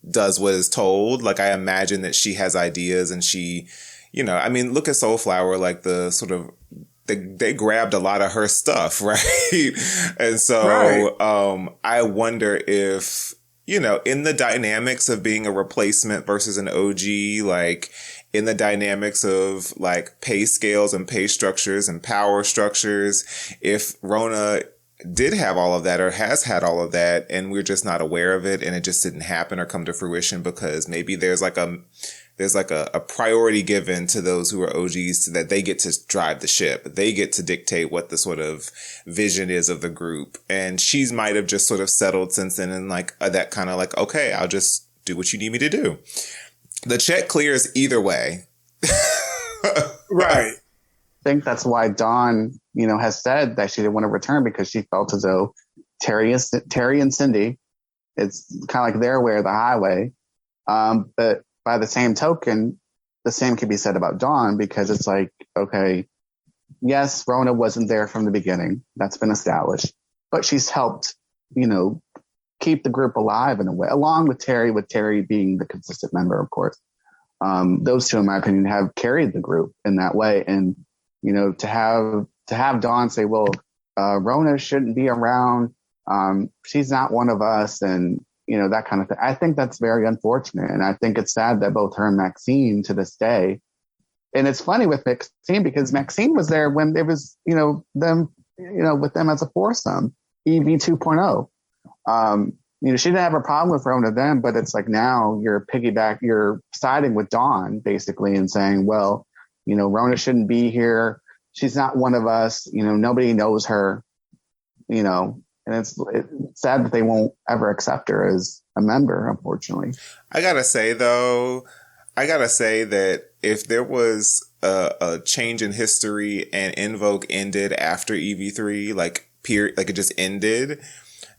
Speaker 2: does what is told. Like, I imagine that she has ideas and she, look at Soulflower, like the sort of, they grabbed a lot of her stuff, right? And so, I wonder if you know, in the dynamics of being a replacement versus an OG, like in the dynamics of like pay scales and pay structures and power structures, if Rona did have all of that or has had all of that and we're just not aware of it and it just didn't happen or come to fruition because maybe there's like a priority given to those who are OGs so that they get to drive the ship. They get to dictate what the sort of vision is of the group. And she's might have just sort of settled since then and like that kind of like, okay, I'll just do what you need me to do. The check clears either way.
Speaker 1: Right.
Speaker 5: I think that's why Dawn, you know, has said that she didn't want to return because she felt as though Terry and Cindy, it's kind of like their way or the highway. But by the same token, the same can be said about Dawn because it's like, okay, yes, Rona wasn't there from the beginning. That's been established. But she's helped, you know, keep the group alive in a way, along with Terry being the consistent member, of course. Those two, in my opinion, have carried the group in that way. And, you know, to have Dawn say, well, Rona shouldn't be around. She's not one of us. And, you know, that kind of thing. I think that's very unfortunate. And I think it's sad that both her and Maxine to this day, and it's funny with Maxine because Maxine was there when it was, you know, them, you know, with them as a foursome, EV 2.0. You know, she didn't have a problem with Rona then, but it's like now you're siding with Dawn basically and saying, well, you know, Rona shouldn't be here. She's not one of us. You know, nobody knows her, you know, and it's sad that they won't ever accept her as a member, unfortunately.
Speaker 2: I gotta say that if there was a change in history and En Vogue ended after EV3, like it just ended,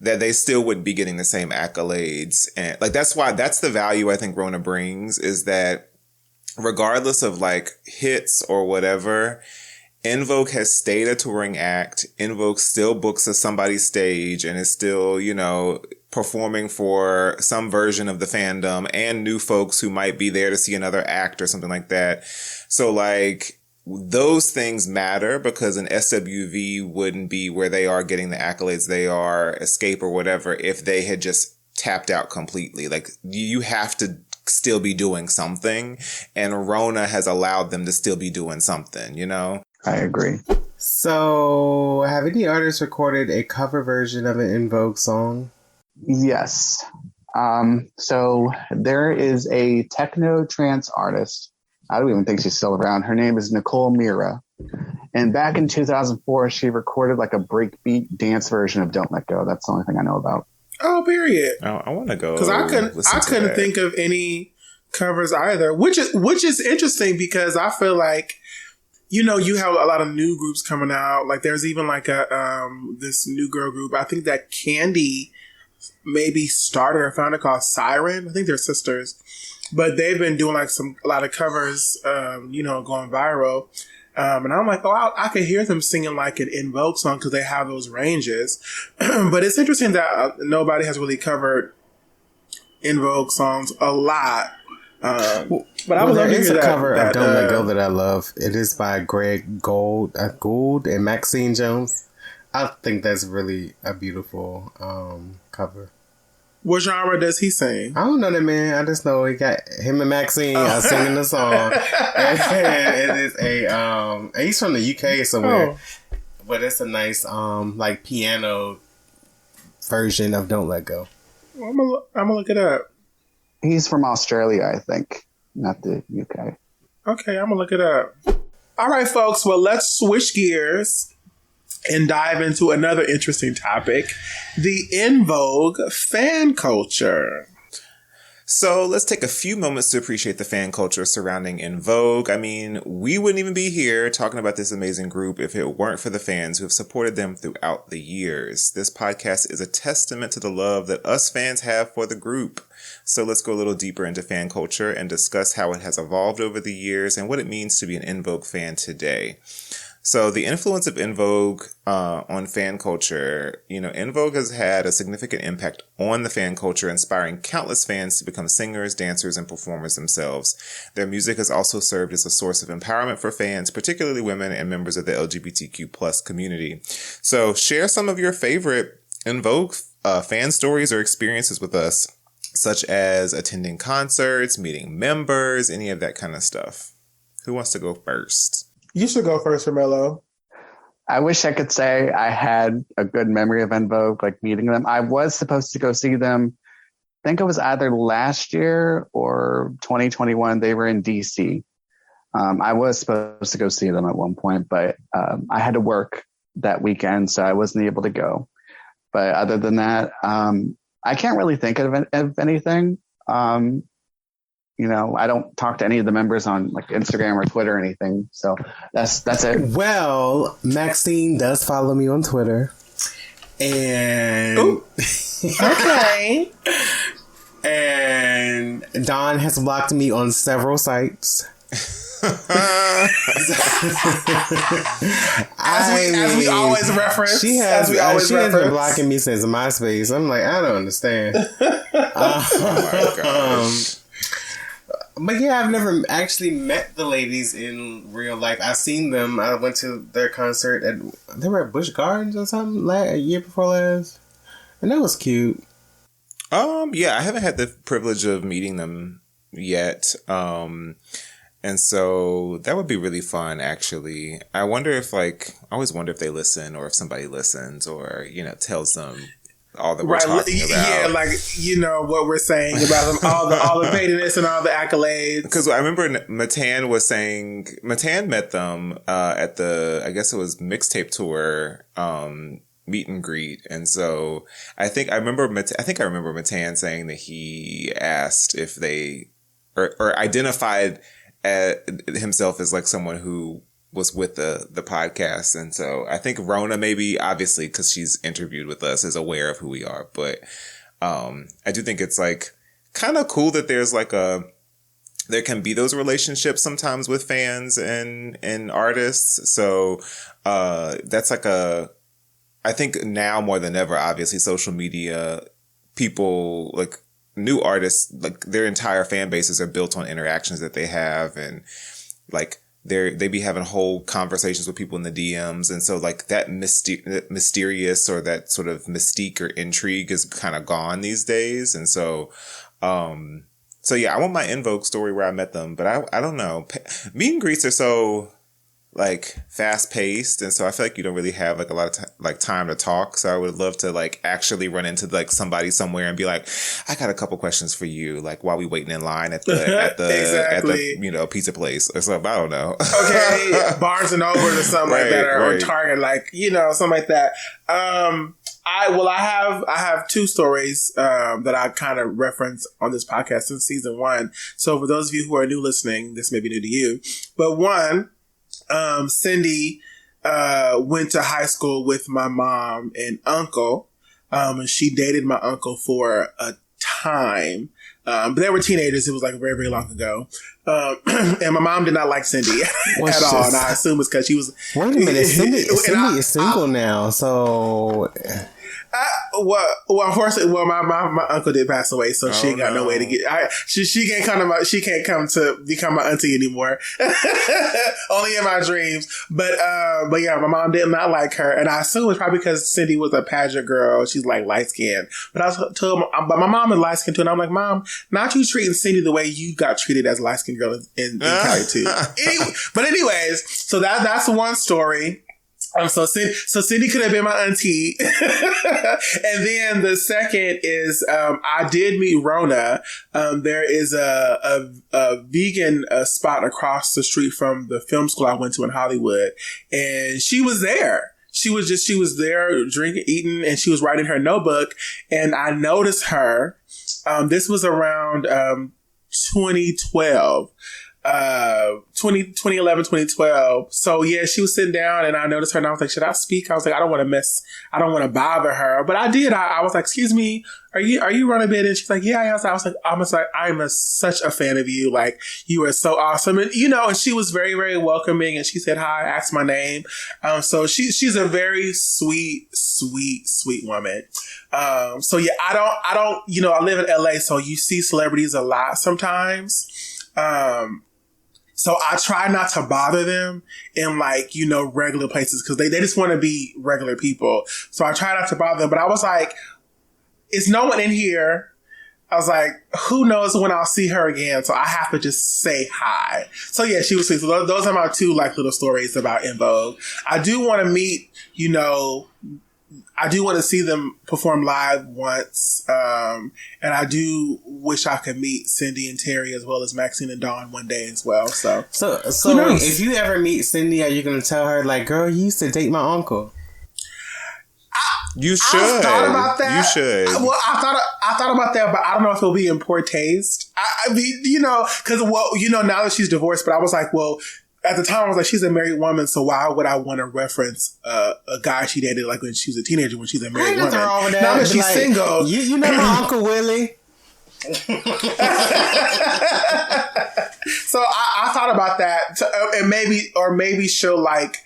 Speaker 2: that they still wouldn't be getting the same accolades. And like, that's the value I think Rona brings is that regardless of like hits or whatever, En Vogue has stayed a touring act. En Vogue still books somebody's stage and is still, you know, performing for some version of the fandom and new folks who might be there to see another act or something like that. So like those things matter because an SWV wouldn't be where they are getting the accolades they are, Escape or whatever, if they had just tapped out completely. Like you have to still be doing something, and Rona has allowed them to still be doing something, you know?
Speaker 5: I agree.
Speaker 3: So, have any artists recorded a cover version of an En Vogue song?
Speaker 5: Yes. So there is a techno trance artist. I don't even think she's still around. Her name is Nicole Mira. And back in 2004, she recorded like a breakbeat dance version of Don't Let Go. That's the only thing I know about.
Speaker 1: Oh, period.
Speaker 2: I want to go
Speaker 1: because I couldn't think of any covers either, which is interesting because I feel like, you know, you have a lot of new groups coming out. Like there's even like this new girl group. I think that Candy maybe started or found it called Siren. I think they're sisters, but they've been doing like a lot of covers, you know, going viral. And I'm like, oh, I could hear them singing like an En Vogue song because they have those ranges. But it's interesting that nobody has really covered En Vogue songs a lot. But I would love to hear
Speaker 3: a cover
Speaker 1: that,
Speaker 3: of Don't Let Go that I love. It is by Greg Gould and Maxine Jones. I think that's really a beautiful cover.
Speaker 1: What genre does he sing?
Speaker 3: I don't know that man. I just know he got him and Maxine are singing the song. And it is and he's from the UK somewhere. But it's a nice like piano version of Don't Let Go.
Speaker 1: I'm gonna look it up.
Speaker 5: He's from Australia, I think, not the UK.
Speaker 1: Okay, I'm gonna look it up. All right, folks. Well, let's switch gears and dive into another interesting topic, the En Vogue fan culture.
Speaker 2: So let's take a few moments to appreciate the fan culture surrounding En Vogue. I mean, we wouldn't even be here talking about this amazing group if it weren't for the fans who have supported them throughout the years. This podcast is a testament to the love that us fans have for the group. So let's go a little deeper into fan culture and discuss how it has evolved over the years and what it means to be an En Vogue fan today. So the influence of En Vogue on fan culture, you know, En Vogue has had a significant impact on the fan culture, inspiring countless fans to become singers, dancers, and performers themselves. Their music has also served as a source of empowerment for fans, particularly women and members of the LGBTQ plus community. So share some of your favorite En Vogue fan stories or experiences with us, such as attending concerts, meeting members, any of that kind of stuff. Who wants to go first?
Speaker 1: You should go first, Romelo.
Speaker 5: I wish I could say I had a good memory of En Vogue, like meeting them. I was supposed to go see them. I think it was either last year or 2021. They were in DC. I was supposed to go see them at one point, but I had to work that weekend, so I wasn't able to go. But other than that, I can't really think of anything. You know, I don't talk to any of the members on like Instagram or Twitter or anything. So that's it.
Speaker 3: Well, Maxine does follow me on Twitter. And
Speaker 1: Okay.
Speaker 3: And Dawn has blocked me on several sites.
Speaker 1: As we always reference.
Speaker 3: She has been blocking me since MySpace. I'm like, I don't understand.
Speaker 2: Oh my gosh.
Speaker 3: But yeah, I've never actually met the ladies in real life. I've seen them. I went to their concert they were at Busch Gardens or something a year before last. And that was cute.
Speaker 2: Yeah, I haven't had the privilege of meeting them yet. And so that would be really fun, actually. I wonder if I always wonder if they listen or if somebody listens or, tells them all that we're talking about.
Speaker 1: Yeah, what we're saying about them, all the pettiness and all the accolades.
Speaker 2: Because I remember Matan was saying, Matan met them at the, I guess it was Mixtape Tour meet and greet. And so I remember Matan saying that he asked if they, or identified himself as like someone who was with the podcast. And so I think Rona, maybe obviously because she's interviewed with us, is aware of who we are. But I do think it's like kind of cool that there's like there can be those relationships sometimes with fans and artists. So that's like I think now more than ever, obviously social media, people like new artists, like their entire fan bases are built on interactions that they have, and like they be having whole conversations with people in the DMs. And so like that mysterious or that sort of mystique or intrigue is kind of gone these days. And so yeah, I want my En Vogue story where I met them, but I don't know. Meet and greets are so like fast paced, and so I feel like you don't really have like a lot of time to talk. So I would love to like actually run into like somebody somewhere and be like, I got a couple questions for you, like while we waiting in line at the
Speaker 1: exactly.
Speaker 2: at the pizza place or something. I don't know.
Speaker 1: Okay, Barnes and Noble or something like that, or Target, like something like that. I have two stories that I kind of reference on this podcast since season 1. So for those of you who are new listening, this may be new to you, but one. Cindy went to high school with my mom and uncle, and she dated my uncle for a time. But they were teenagers. It was like very, very long ago. And my mom did not like Cindy at all. And I assume it's because she was...
Speaker 3: Wait a minute. Cindy is single now, so...
Speaker 1: Unfortunately, my uncle did pass away, so she ain't got no way to get. She can't come to become my auntie anymore. Only in my dreams. But yeah, my mom did not like her, and I assume it's probably because Cindy was a pageant girl. She's like light skinned, but but my mom is light skinned too, and I'm like, Mom, not you treating Cindy the way you got treated as a light skinned girl in Cali too. Anyways, so that's one story. So Cindy could have been my auntie. And then the second is, I did meet Rona. There is a vegan spot across the street from the film school I went to in Hollywood. And she was there. She was there drinking, eating, and she was writing her notebook. And I noticed her. This was around, 2012. 2011, 2012. So yeah, she was sitting down and I noticed her and I was like, should I speak? I was like, I don't want to bother her. But I did. I was like, excuse me, are you running a bit? And she's like, yeah. I was like, I'm such a fan of you. Like, you are so awesome. And, and she was very, very welcoming. And she said hi, asked my name. So she's a very sweet, sweet, sweet woman. So yeah, I don't, I live in LA, so you see celebrities a lot sometimes. So I try not to bother them in regular places because they just want to be regular people. So I try not to bother them. But I was like, it's no one in here. I was like, who knows when I'll see her again? So I have to just say hi. So yeah, she was sweet. So those are my two like little stories about En Vogue. I do want to meet, I do want to see them perform live once. And I do wish I could meet Cindy and Terry as well as Maxine and Dawn one day as well. So
Speaker 3: if you ever meet Cindy, are you going to tell her like, girl, you used to date my uncle?
Speaker 2: You should.
Speaker 1: I thought about that.
Speaker 2: You should.
Speaker 1: Well, I thought about that, but I don't know if it'll be in poor taste. I mean, because now that she's divorced, but I was like, well, at the time I was like, she's a married woman, so why would I want to reference a guy she dated like when she was a teenager when she's a married woman?
Speaker 3: Wrong with that.
Speaker 1: Now that she's single,
Speaker 3: you know my Uncle Willie.
Speaker 1: So I thought about that, and maybe she'll like.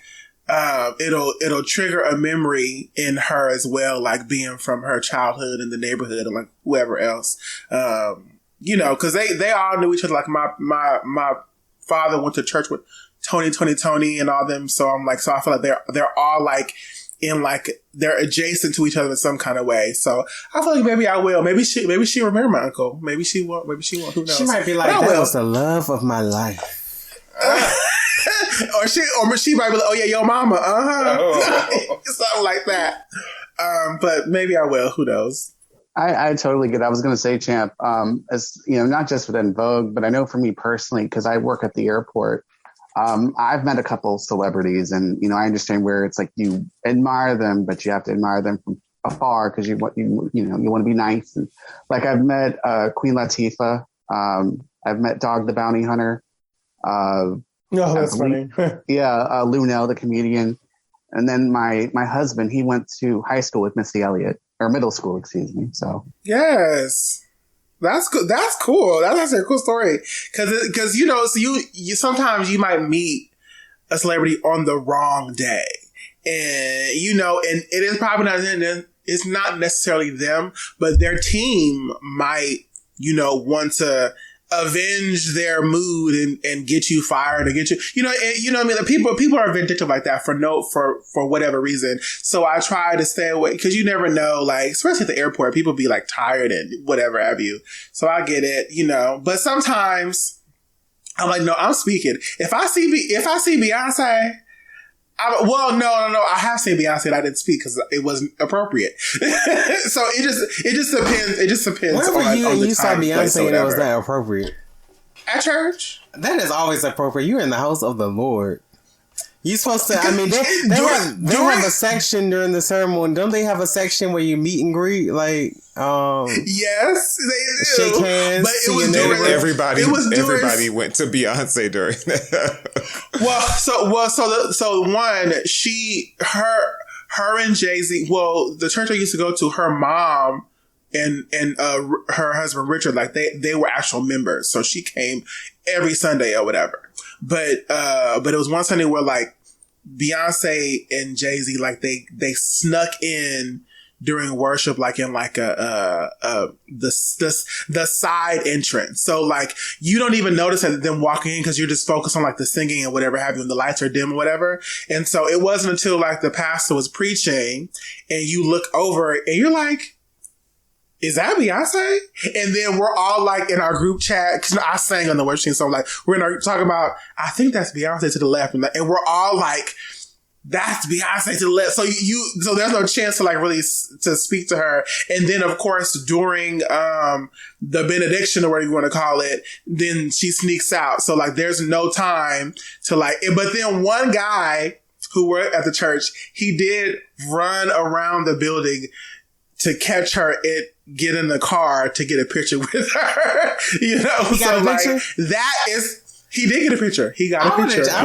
Speaker 1: It'll trigger a memory in her as well, like being from her childhood in the neighborhood and like whoever else, because they all knew each other. Like my father went to church with Tony and all them. So I'm like, so I feel like they're all like in like they're adjacent to each other in some kind of way. So I feel like maybe I will. Maybe she remember my uncle. Maybe she won't. Maybe she won't. Who knows?
Speaker 3: She might be like, that was the love of my life.
Speaker 1: or she might be like, oh yeah, your mama, something like that. But maybe I will. Who knows?
Speaker 5: I totally get it. I was going to say, Champ, as not just with En Vogue, but I know for me personally, because I work at the airport, I've met a couple celebrities, and I understand where it's like you admire them, but you have to admire them from afar because you want to be nice. And like I've met Queen Latifah, I've met Dog the Bounty Hunter.
Speaker 1: No, that's funny.
Speaker 5: Yeah, Lunel, the comedian. And then my husband, he went to high school with Missy Elliott, or middle school, excuse me. So
Speaker 1: yes, that's good. That's cool. That's a cool story. Because so you sometimes you might meet a celebrity on the wrong day, and and it is probably not. It's not necessarily them, but their team might want to avenge their mood and get you fired or get you, what I mean? People are vindictive like that for whatever reason. So I try to stay away because you never know, like, especially at the airport, people be like tired and whatever have you. So I get it, but sometimes I'm like, no, I'm speaking. If I see Beyonce, no. I have seen Beyonce and I didn't speak because it wasn't appropriate. So it just depends. It just depends.
Speaker 3: Where were you
Speaker 1: on the
Speaker 3: you saw
Speaker 1: time,
Speaker 3: Beyonce and it was that appropriate?
Speaker 1: At church?
Speaker 3: That is always appropriate. You're in the house of the Lord. You supposed to. I mean, they have a section during the ceremony. Don't they have a section where you meet and greet? Like,
Speaker 1: yes, they
Speaker 3: do. Shake hands. But
Speaker 2: it was during, everybody went to Beyonce during that.
Speaker 1: So one, her and Jay-Z. Well, the church I used to go to, her mom and her husband Richard, like they were actual members. So she came every Sunday or whatever. But it was one Sunday where like Beyonce and Jay-Z, like they snuck in during worship, like in like the side entrance. So like you don't even notice them walking in because you're just focused on like the singing and whatever have you, and the lights are dim or whatever. And so it wasn't until like the pastor was preaching and you look over and you're like, is that Beyonce? And then we're all like in our group chat, because I sang on the worship team, so like we're in our talking about, I think that's Beyonce to the left, and we're all like, that's Beyonce to the left. So so there's no chance to like really to speak to her. And then of course during the benediction or whatever you want to call it, then she sneaks out. So like there's no time to like. But then one guy who worked at the church, he did run around the building to catch her get in the car to get a picture with her.
Speaker 3: He got a picture?
Speaker 1: That is, he did get a picture. He got a picture.
Speaker 3: I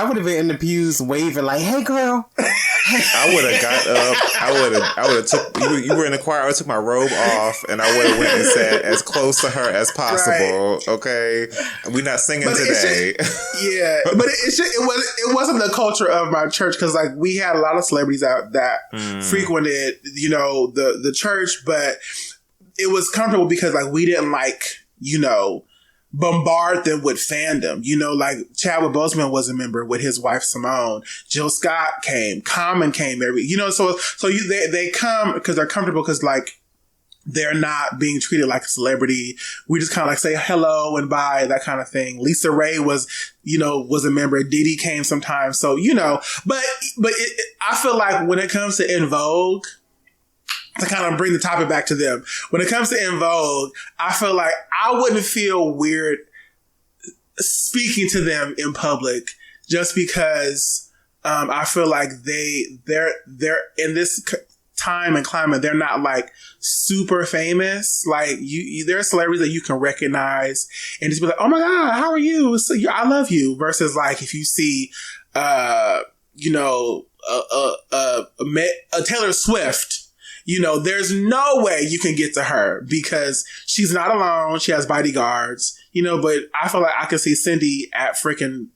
Speaker 3: would have been in the pews waving like, hey girl.
Speaker 2: I would have got up. I would have took, you were in the choir, I took my robe off and I would have went and sat as close to her as possible. Right. Okay. We're not singing today.
Speaker 1: But it wasn't the culture of my church, because like we had a lot of celebrities out that frequented, the church, but it was comfortable because like we didn't like, bombard them with fandom. Like Chadwick Boseman was a member with his wife Simone. Jill Scott came. Common came every. So they come because they're comfortable, because like they're not being treated like a celebrity. We just kind of like say hello and bye, that kind of thing. Lisa Ray was a member. Diddy came sometimes. So, but I feel like when it comes to En Vogue, to kind of bring the topic back to them, when it comes to En Vogue, I feel like I wouldn't feel weird speaking to them in public just because, I feel like they're in this time and climate, they're not like super famous. Like there are celebrities that you can recognize and just be like, oh my God, how are you? I love you. Versus like if you see, a Taylor Swift, there's no way you can get to her because she's not alone. She has bodyguards, but I feel like I could see Cindy at freaking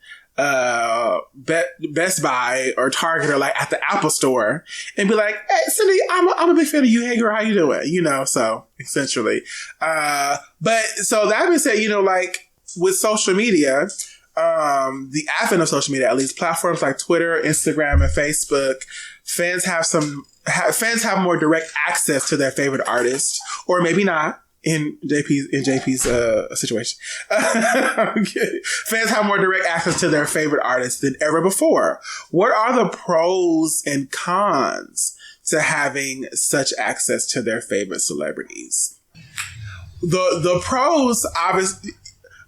Speaker 1: Best Buy or Target or like at the Apple store and be like, hey, Cindy, I'm a big fan of you. Hey girl, how you doing? So essentially, but so that being said, like with social media, the advent of social media, at least platforms like Twitter, Instagram, and Facebook, fans have more direct access to their favorite artist, or maybe not. In JP's situation, fans have more direct access to their favorite artists than ever before. What are the pros and cons to having such access to their favorite celebrities? The pros, obviously,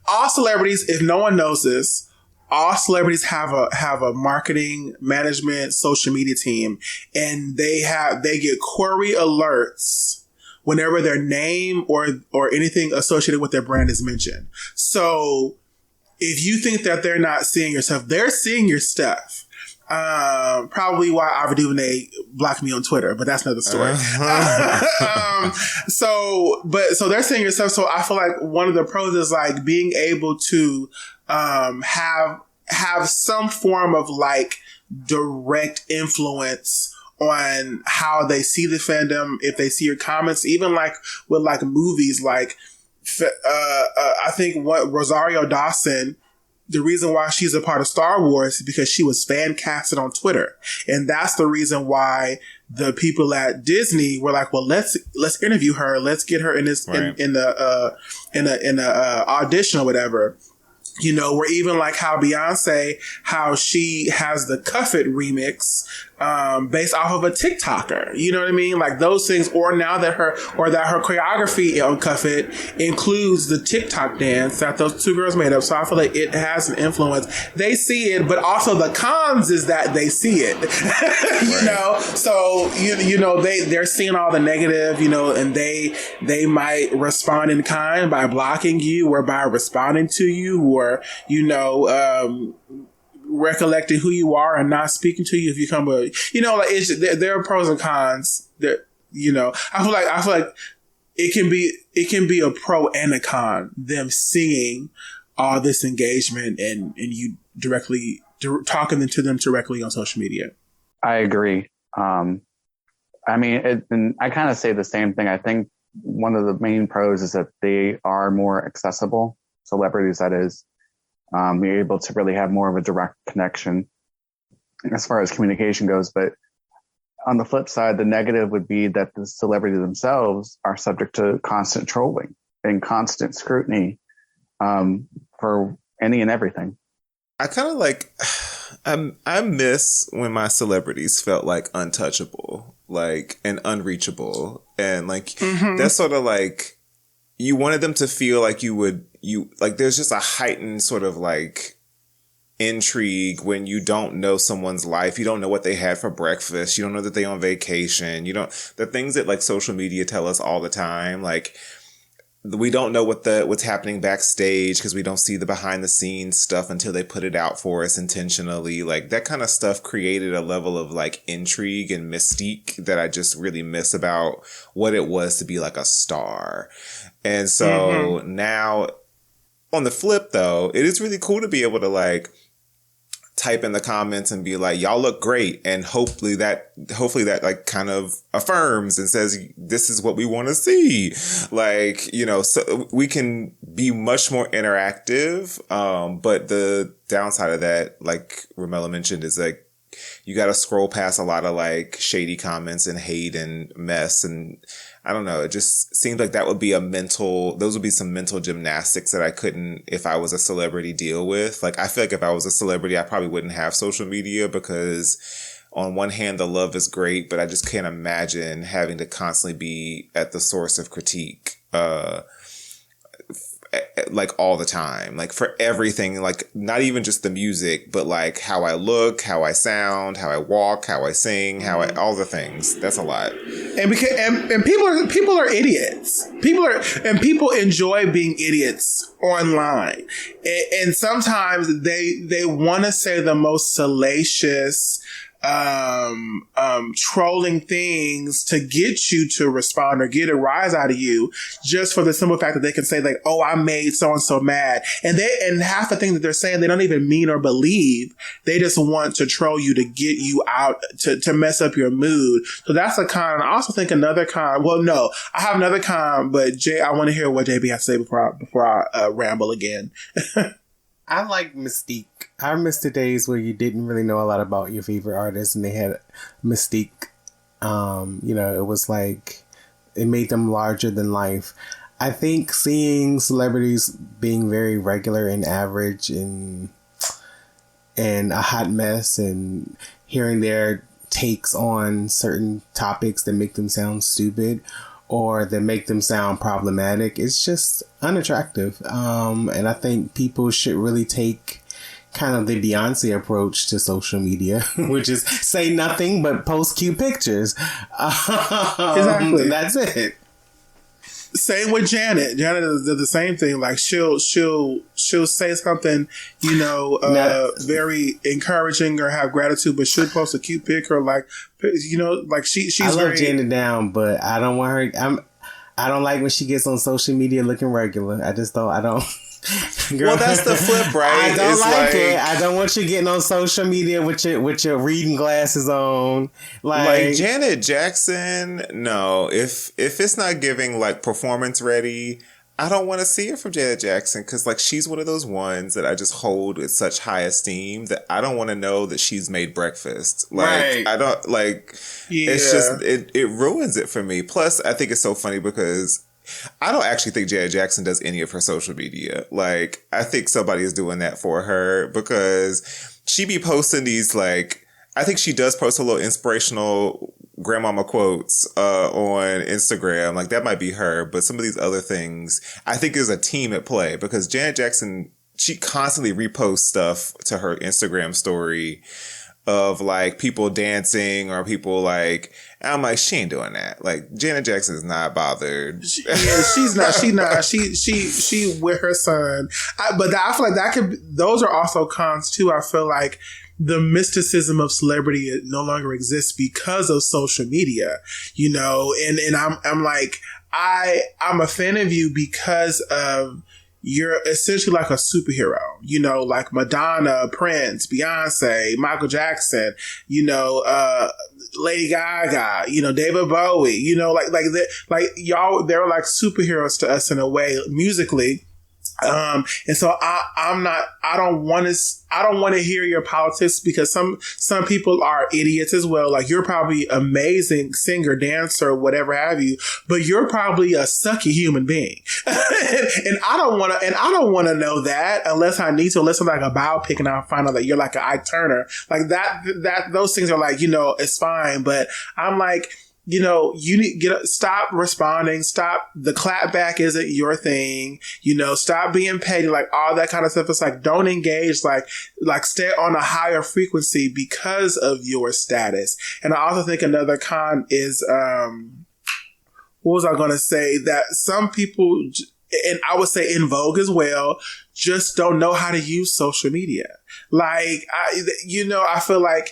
Speaker 1: all celebrities, if no one knows this, all celebrities have a marketing, management, social media team, and they get query alerts whenever their name or anything associated with their brand is mentioned. So if you think that they're not seeing your stuff, they're seeing your stuff. Probably why Ava DuVernay blocked me on Twitter, but that's another story. So they're seeing your stuff. So I feel like one of the pros is like being able to have some form of like direct influence on how they see the fandom, if they see your comments, even like with like movies, like I think what Rosario Dawson, the reason why she's a part of Star Wars is because she was fan casted on Twitter, and that's the reason why the people at Disney were like, well, let's interview her, let's get her in this right. in the audition or whatever. Or even like how Beyonce, how she has the Cuff It remix, based off of a TikToker. You know what I mean? Like those things, or that her choreography on Cuff It includes the TikTok dance that those two girls made up. So I feel like it has an influence. They see it, but also the cons is that they see it, So, they're seeing all the negative, and they might respond in kind by blocking you or by responding to you or, recollecting who you are and not speaking to you if you come there are pros and cons that, I feel like it can be a pro and a con, them seeing all this engagement and you directly talking to them directly on social media.
Speaker 5: I agree. And I kind of say the same thing. I think one of the main pros is that they are more accessible, celebrities that is. You're able to really have more of a direct connection as far as communication goes. But on the flip side, the negative would be that the celebrities themselves are subject to constant trolling and constant scrutiny for any and everything.
Speaker 2: I kind of like, I miss when my celebrities felt like untouchable, like, and unreachable. And like, that's sort of like, you wanted them to feel like there's just a heightened sort of like intrigue when you don't know someone's life. You don't know what they had for breakfast. You don't know that they're on vacation. The things that like social media tell us all the time, like we don't know what's happening backstage because we don't see the behind the scenes stuff until they put it out for us intentionally. Like that kind of stuff created a level of like intrigue and mystique that I just really miss about what it was to be like a star. And so now on the flip though, it is really cool to be able to like type in the comments and be like, y'all look great. And hopefully that like kind of affirms and says, this is what we want to see. Like, so we can be much more interactive. But the downside of that, like Romelo mentioned, is like, you got to scroll past a lot of like shady comments and hate and mess. And I don't know. It just seemed like those would be some mental gymnastics that I couldn't, if I was a celebrity, deal with. Like, I feel like if I was a celebrity, I probably wouldn't have social media because on one hand, the love is great, but I just can't imagine having to constantly be at the source of critique, like all the time, like for everything, like not even just the music, but like how I look, how I sound, how I walk, how I sing, all the things. That's a lot.
Speaker 1: And because and people are idiots. People enjoy being idiots online, and sometimes they want to say the most salacious, trolling things to get you to respond or get a rise out of you, just for the simple fact that they can say like, "Oh, I made so and so mad," and half the things that they're saying they don't even mean or believe. They just want to troll you to get you out to mess up your mood. So that's a con. I also think another con. Well, no, I have another con, but Jay, I want to hear what JB has to say before I ramble again.
Speaker 3: I like mystique. I miss the days where you didn't really know a lot about your favorite artist and they had mystique. It was like, it made them larger than life. I think seeing celebrities being very regular and average and a hot mess and hearing their takes on certain topics that make them sound stupid or that make them sound problematic, it's just unattractive. And I think people should really take kind of the Beyonce approach to social media, which is say nothing but post cute pictures.
Speaker 1: Exactly.
Speaker 3: That's it.
Speaker 1: Same with Janet. Janet does the same thing. Like she'll say something, very encouraging or have gratitude, but she'll post a cute pic or like she's.
Speaker 3: I love Janet down, but I don't want her. I don't like when she gets on social media looking regular. I don't. Girl,
Speaker 2: well, that's the flip, right?
Speaker 3: I don't like it. I don't want you getting on social media with your reading glasses on.
Speaker 2: Like Janet Jackson, no. If it's not giving like performance ready, I don't want to see it from Janet Jackson because like she's one of those ones that I just hold with such high esteem that I don't want to know that she's made breakfast. Like
Speaker 1: right.
Speaker 2: I don't like. Yeah. It's just it ruins it for me. Plus, I think it's so funny because I don't actually think Janet Jackson does any of her social media. Like, I think somebody is doing that for her because she be posting these, like, I think she does post a little inspirational grandmama quotes on Instagram. Like, that might be her. But some of these other things, I think there's a team at play because Janet Jackson, she constantly reposts stuff to her Instagram story of like people dancing or people like, I'm like, she ain't doing that. Like Janet Jackson is not bothered.
Speaker 1: She's not. She with her son. But I feel like those are also cons too. I feel like the mysticism of celebrity no longer exists because of social media, and I'm like, I'm a fan of you because of you're essentially like a superhero, like Madonna, Prince, Beyonce, Michael Jackson, Lady Gaga, David Bowie, like y'all, they're like superheroes to us in a way musically. And so I don't want to hear your politics because some people are idiots as well. Like you're probably amazing singer, dancer, whatever have you, but you're probably a sucky human being. and I don't want to know that unless I need to, unless I'm like a biopic and I find out that you're like an Ike Turner, like that, those things are like, it's fine. But I'm like, you need stop responding. Stop. The clapback isn't your thing. Stop being petty, like all that kind of stuff. It's like, don't engage, like stay on a higher frequency because of your status. And I also think another con is, what was I going to say? That some people, and I would say En Vogue as well, just don't know how to use social media. Like, I feel like,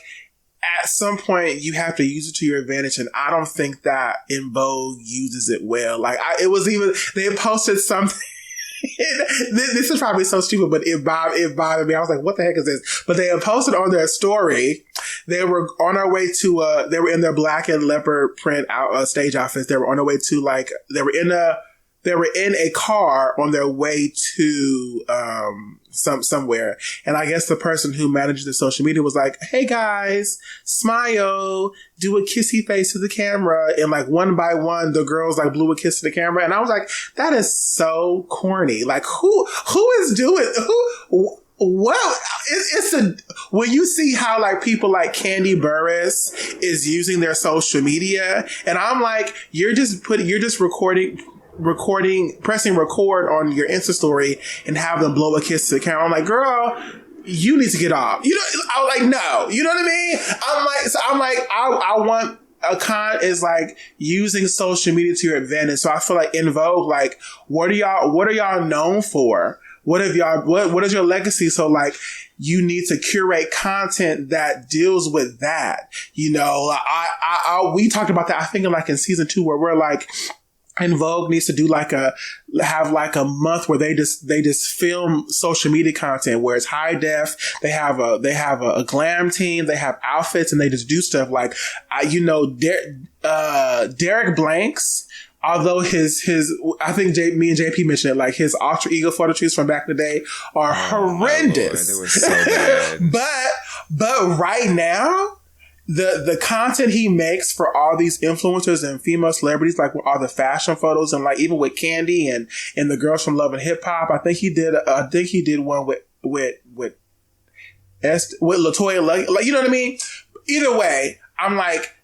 Speaker 1: at some point, you have to use it to your advantage, and I don't think that En Vogue uses it well. Like, they posted something. This is probably so stupid, but it bothered me. I was like, what the heck is this? But they had posted on their story, they were on their way to, they were in their black and leopard print stage outfits. They were on their way to, like, they they were in a car on their way to somewhere, and I guess the person who managed the social media was like, "Hey guys, smile, do a kissy face to the camera," and like one by one, the girls like blew a kiss to the camera, and I was like, "That is so corny! Like who is doing who?" Well, when you see how like people like Candy Burris is using their social media, and I'm like, you're just recording, pressing record on your Insta story and have them blow a kiss to the camera. I'm like, girl, you need to get off. You know, I was like, no, you know what I mean? I want a con is like using social media to your advantage. So I feel like En Vogue, like, what are y'all known for? What is your legacy? So like, you need to curate content that deals with that. You know, we talked about that, I think in season 2, where we're like, En Vogue needs to do have a month where they just film social media content where it's high def. They have a glam team. They have outfits and they just do stuff like, Derek Blanks. Although his, I think me and JP mentioned it, like his alter ego photo shoots from back in the day are horrendous.
Speaker 2: They were so bad.
Speaker 1: but right now, the content he makes for all these influencers and female celebrities, like with all the fashion photos and like even with Candy and the girls from Love and Hip Hop, I think he did one with LaToya, like, you know what I mean? Either way, I'm like,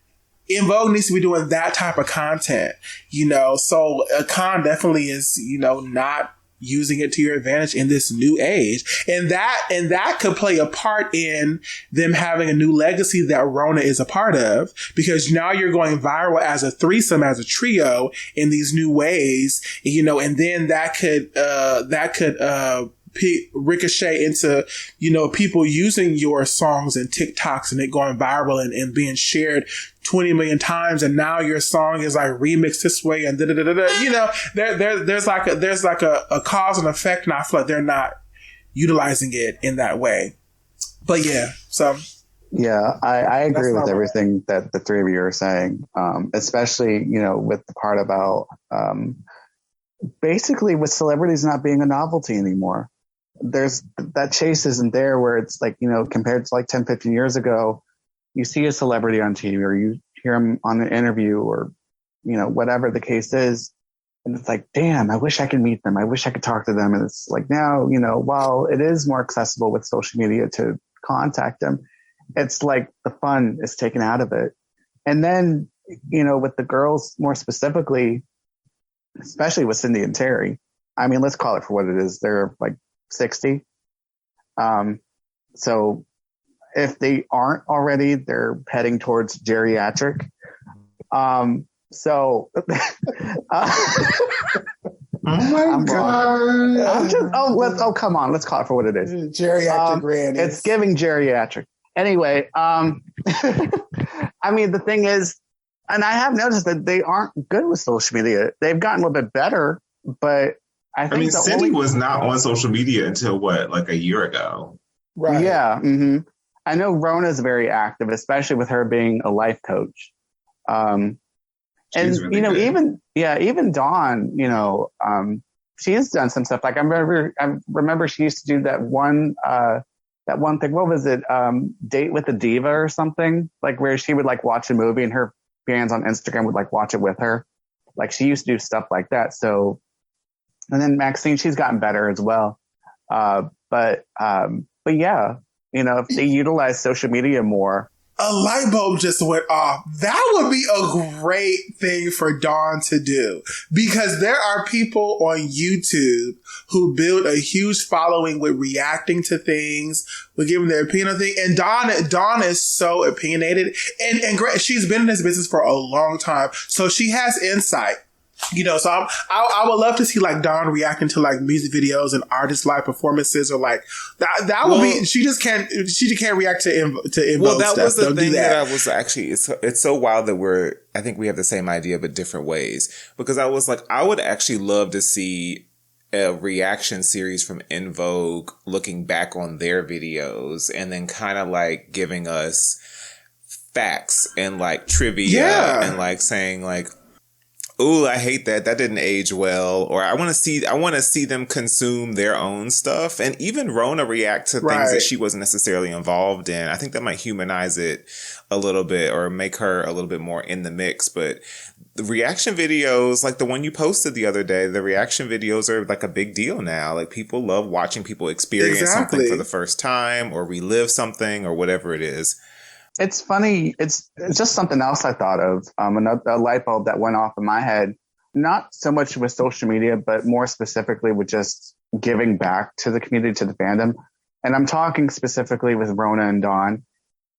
Speaker 1: En Vogue needs to be doing that type of content, you know. So a con definitely is, you know, not using it to your advantage in this new age, and that could play a part in them having a new legacy that Rona is a part of, because now you're going viral as a threesome, as a trio in these new ways, you know, and then that could ricochet into, you know, people using your songs and TikToks and it going viral and being shared 20 million times, and now your song is like remixed this way and you know, there's like a cause and effect, and I feel like they're not utilizing it in that way. But yeah, so
Speaker 5: yeah, I agree with everything that the three of you are saying, especially, you know, with the part about basically with celebrities not being a novelty anymore. There's that chase isn't there, where it's like, you know, compared to like 10, 15 years ago, you see a celebrity on TV or you hear them on an interview or, you know, whatever the case is. And it's like, damn, I wish I could meet them. I wish I could talk to them. And it's like, now, you know, while it is more accessible with social media to contact them, it's like the fun is taken out of it. And then, you know, with the girls more specifically, especially with Cindy and Terry, I mean, let's call it for what it is. They're like 60. So if they aren't already, they're heading towards geriatric. So
Speaker 1: oh my God.
Speaker 5: Come on, let's call it for what it is.
Speaker 1: Geriatric grannies.
Speaker 5: It's giving geriatric. Anyway, I mean, the thing is, and I have noticed that they aren't good with social media. They've gotten a little bit better, but I mean,
Speaker 2: Cindy was not on social media until like a year ago.
Speaker 1: Right.
Speaker 5: Yeah. Mm-hmm. I know Rona's very active, especially with her being a life coach. And, really, you know, good. even Dawn, you know, she's done some stuff. Like I remember she used to do that one thing. What was it? Date with a Diva or something, like where she would like watch a movie and her fans on Instagram would like watch it with her. Like she used to do stuff like that. So, and then Maxine, she's gotten better as well. But yeah, you know, if they utilize social media more.
Speaker 1: A light bulb just went off. That would be a great thing for Dawn to do, because there are people on YouTube who build a huge following with reacting to things, with giving their opinion on things. And Dawn is so opinionated, and great. She's been in this business for a long time, so she has insight. You know, so I would love to see like Dawn reacting to like music videos and artist live performances, or like that would be. She just can't react to En Vogue.
Speaker 2: Well, that
Speaker 1: stuff.
Speaker 2: was the
Speaker 1: Don't
Speaker 2: thing
Speaker 1: do that.
Speaker 2: that I was actually. It's so wild that I think we have the same idea but different ways, because I was like, I would actually love to see a reaction series from En Vogue looking back on their videos and then kind of like giving us facts and like trivia and like saying like, Ooh, I hate that. That didn't age well. Or I want to see them consume their own stuff, and even Rona react to things that she wasn't necessarily involved in. I think that might humanize it a little bit or make her a little bit more in the mix. But the reaction videos, like the one you posted the other day, the reaction videos are like a big deal now. Like people love watching people experience something for the first time or relive something or whatever it is.
Speaker 5: It's funny. It's just something else I thought of. A light bulb that went off in my head, not so much with social media, but more specifically with just giving back to the community, to the fandom. And I'm talking specifically with Rona and Dawn.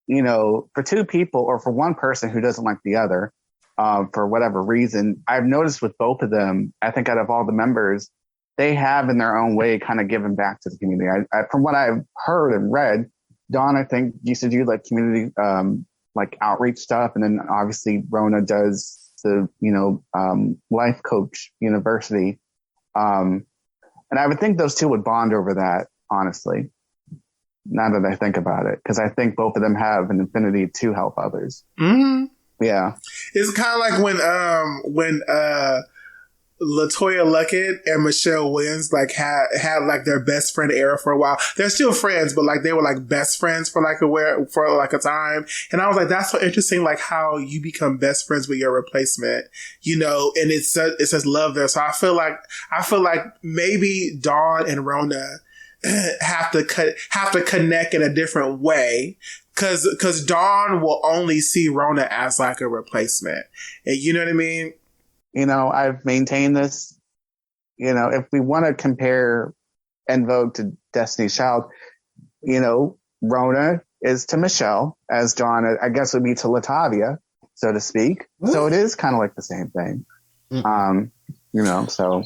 Speaker 5: You know, for two people or for one person who doesn't like the other, for whatever reason, I've noticed with both of them, I think out of all the members, they have in their own way kind of given back to the community. From what I've heard and read, Dawn, I think, used to do like community, like outreach stuff. And then obviously Rona does the, life coach university. And I would think those two would bond over that, honestly, now that I think about it, because I think both of them have an affinity to help others.
Speaker 1: Mm-hmm.
Speaker 5: Yeah.
Speaker 1: It's kind of like when LaToya Luckett and Michelle Williams like had like their best friend era for a while. They're still friends, but like they were like best friends for a time. And I was like, that's so interesting, like how you become best friends with your replacement, and it says love there. So I feel like maybe Dawn and Rona have to connect in a different way. Cause Dawn will only see Rona as like a replacement. And you know what I mean?
Speaker 5: I've maintained this, if we want to compare En Vogue to Destiny's Child, Rona is to Michelle as Dawn, I guess, would be to Latavia, so to speak. So it is kind of like the same thing. So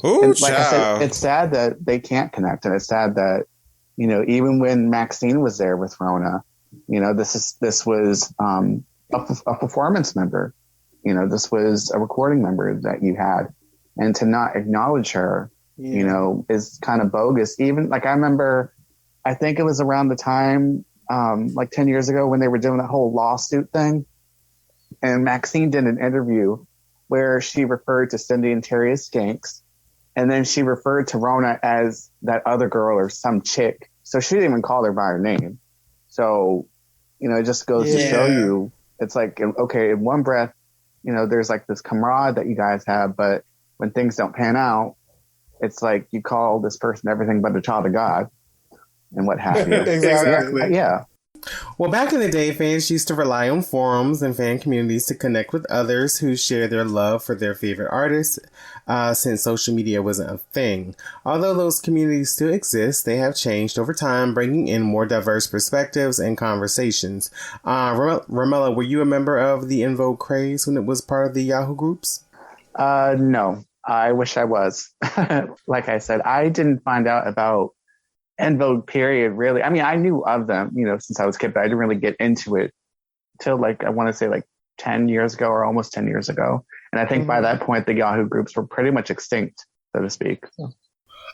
Speaker 5: like I said, it's sad that they can't connect. And it's sad that, even when Maxine was there with Rona, this was a performance member. This was a recording member that you had, and to not acknowledge her, is kind of bogus. Even like I remember, I think it was around the time, like 10 years ago when they were doing that whole lawsuit thing. And Maxine did an interview where she referred to Cindy and Terry as skanks. And then she referred to Rona as that other girl or some chick. So she didn't even call her by her name. So, it just goes to show you, it's like, okay, in one breath, there's like this camaraderie that you guys have, but when things don't pan out, it's like you call this person everything but a child of God and what have you.
Speaker 1: Exactly.
Speaker 5: Yeah.
Speaker 3: Well, back in the day, fans used to rely on forums and fan communities to connect with others who share their love for their favorite artists, since social media wasn't a thing. Although those communities still exist, they have changed over time, bringing in more diverse perspectives and conversations. Romelo, were you a member of the En Vogue craze when it was part of the Yahoo groups?
Speaker 5: No, I wish I was. Like I said, I didn't find out about En Vogue period, really. I mean, I knew of them, since I was a kid, but I didn't really get into it till like, I want to say like 10 years ago or almost 10 years ago. And I think by that point, the Yahoo groups were pretty much extinct, so to speak. So.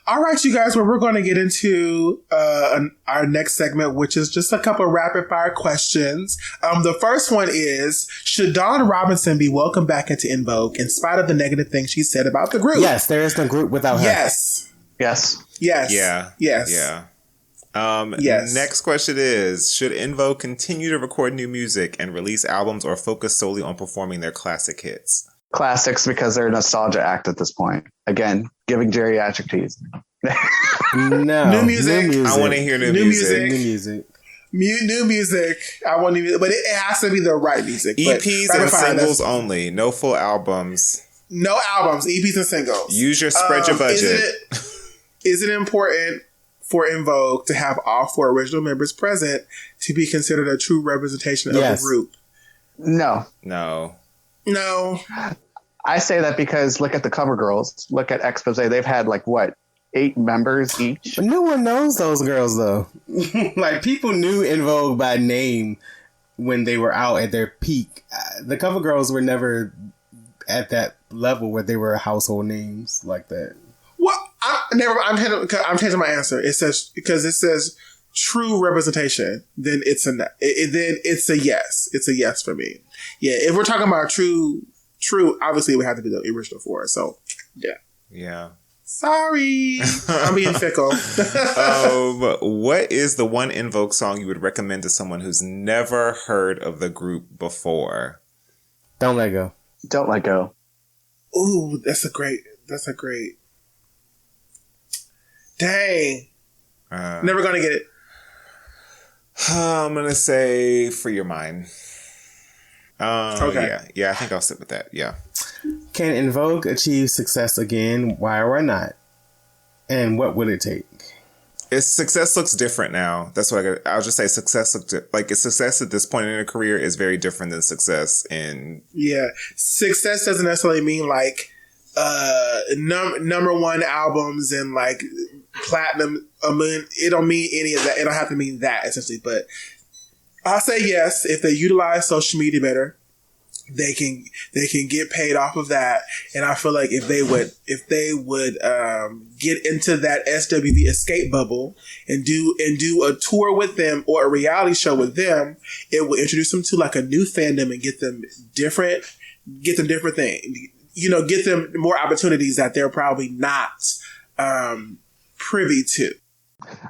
Speaker 1: All right, you guys, well, we're going to get into our next segment, which is just a couple of rapid fire questions. The first one is, should Dawn Robinson be welcomed back into En Vogue in spite of the negative things she said about the group?
Speaker 3: Yes, there is no group without her.
Speaker 1: Yes.
Speaker 5: Yes.
Speaker 1: Yes.
Speaker 2: Yeah.
Speaker 1: Yes.
Speaker 2: Yeah.
Speaker 1: Yes.
Speaker 2: Next question is, should En Vogue continue to record new music and release albums or focus solely on performing their classic hits?
Speaker 5: Classics, because they're a nostalgia act at this point. Again, giving geriatric tease.
Speaker 3: No.
Speaker 1: New music.
Speaker 2: I want to hear new music.
Speaker 1: New music. I want to, but it has to be the right music.
Speaker 2: EPs and singles only. No full albums.
Speaker 1: No albums. EPs and singles.
Speaker 2: Spread your budget.
Speaker 1: Is it important for En Vogue to have all 4 original members present to be considered a true representation of the group?
Speaker 5: No. I say that because look at the cover girls. Look at Expose. They've had like what, 8 members each?
Speaker 3: No one knows those girls though. Like people knew En Vogue by name when they were out at their peak. The cover girls were never at that level where they were household names like that.
Speaker 1: Well, I'm changing my answer. It says true representation. Then it's a yes. It's a yes for me. Yeah, if we're talking about true true, obviously it would have to be the original four. So, yeah.
Speaker 2: Yeah.
Speaker 1: Sorry. I'm being fickle.
Speaker 2: What is the one En Vogue song you would recommend to someone who's never heard of the group before?
Speaker 3: Don't Let Go.
Speaker 5: Don't Let Go.
Speaker 1: Ooh, that's a great. Dang. Never gonna get it.
Speaker 2: I'm gonna say Free Your Mind.
Speaker 1: Okay.
Speaker 2: Yeah, I think I'll sit with that. Yeah.
Speaker 3: Can En Vogue achieve success again? Why or why not? And what would it take?
Speaker 2: Its success looks different now. That's what I'll just say. Success its success at this point in her career is very different than success in.
Speaker 1: Yeah, success doesn't necessarily mean like number one albums and like platinum. I mean, it don't mean any of that. It don't have to mean that essentially. But I'll say yes if they utilize social media better. They can get paid off of that, and I feel like if they would get into that SWV escape bubble and do a tour with them or a reality show with them, it will introduce them to like a new fandom and get them different things. You know, get them more opportunities that they're probably not privy to.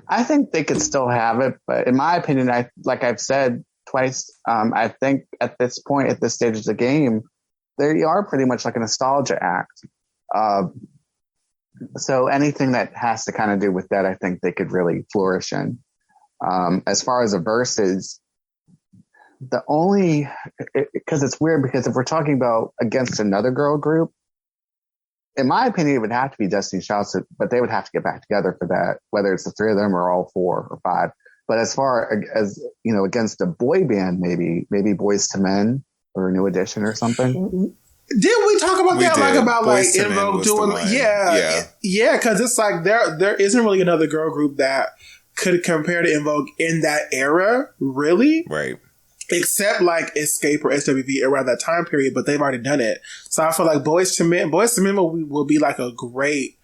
Speaker 5: I think they could still have it, but in my opinion, like I've said twice, I think at this point, at this stage of the game, they are pretty much like a nostalgia act. So anything that has to kind of do with that, I think they could really flourish in. As far as the verses, because it's weird, because if we're talking about against another girl group, in my opinion, it would have to be Destiny's Child, but they would have to get back together for that, whether it's the three of them or all four or five. But as far as, you know, against a boy band, maybe Boys to Men or New Edition or something.
Speaker 1: Did we talk about that?
Speaker 2: Did.
Speaker 1: Like about
Speaker 2: Boyz
Speaker 1: like
Speaker 2: II
Speaker 1: En
Speaker 2: Men
Speaker 1: Vogue
Speaker 2: was the
Speaker 1: doing,
Speaker 2: one.
Speaker 1: yeah, because it's like there isn't really another girl group that could compare to En Vogue in that era, really.
Speaker 2: Right.
Speaker 1: Except like Escape or SWV around that time period, but they've already done it. So I feel like Boys to Men will be like a great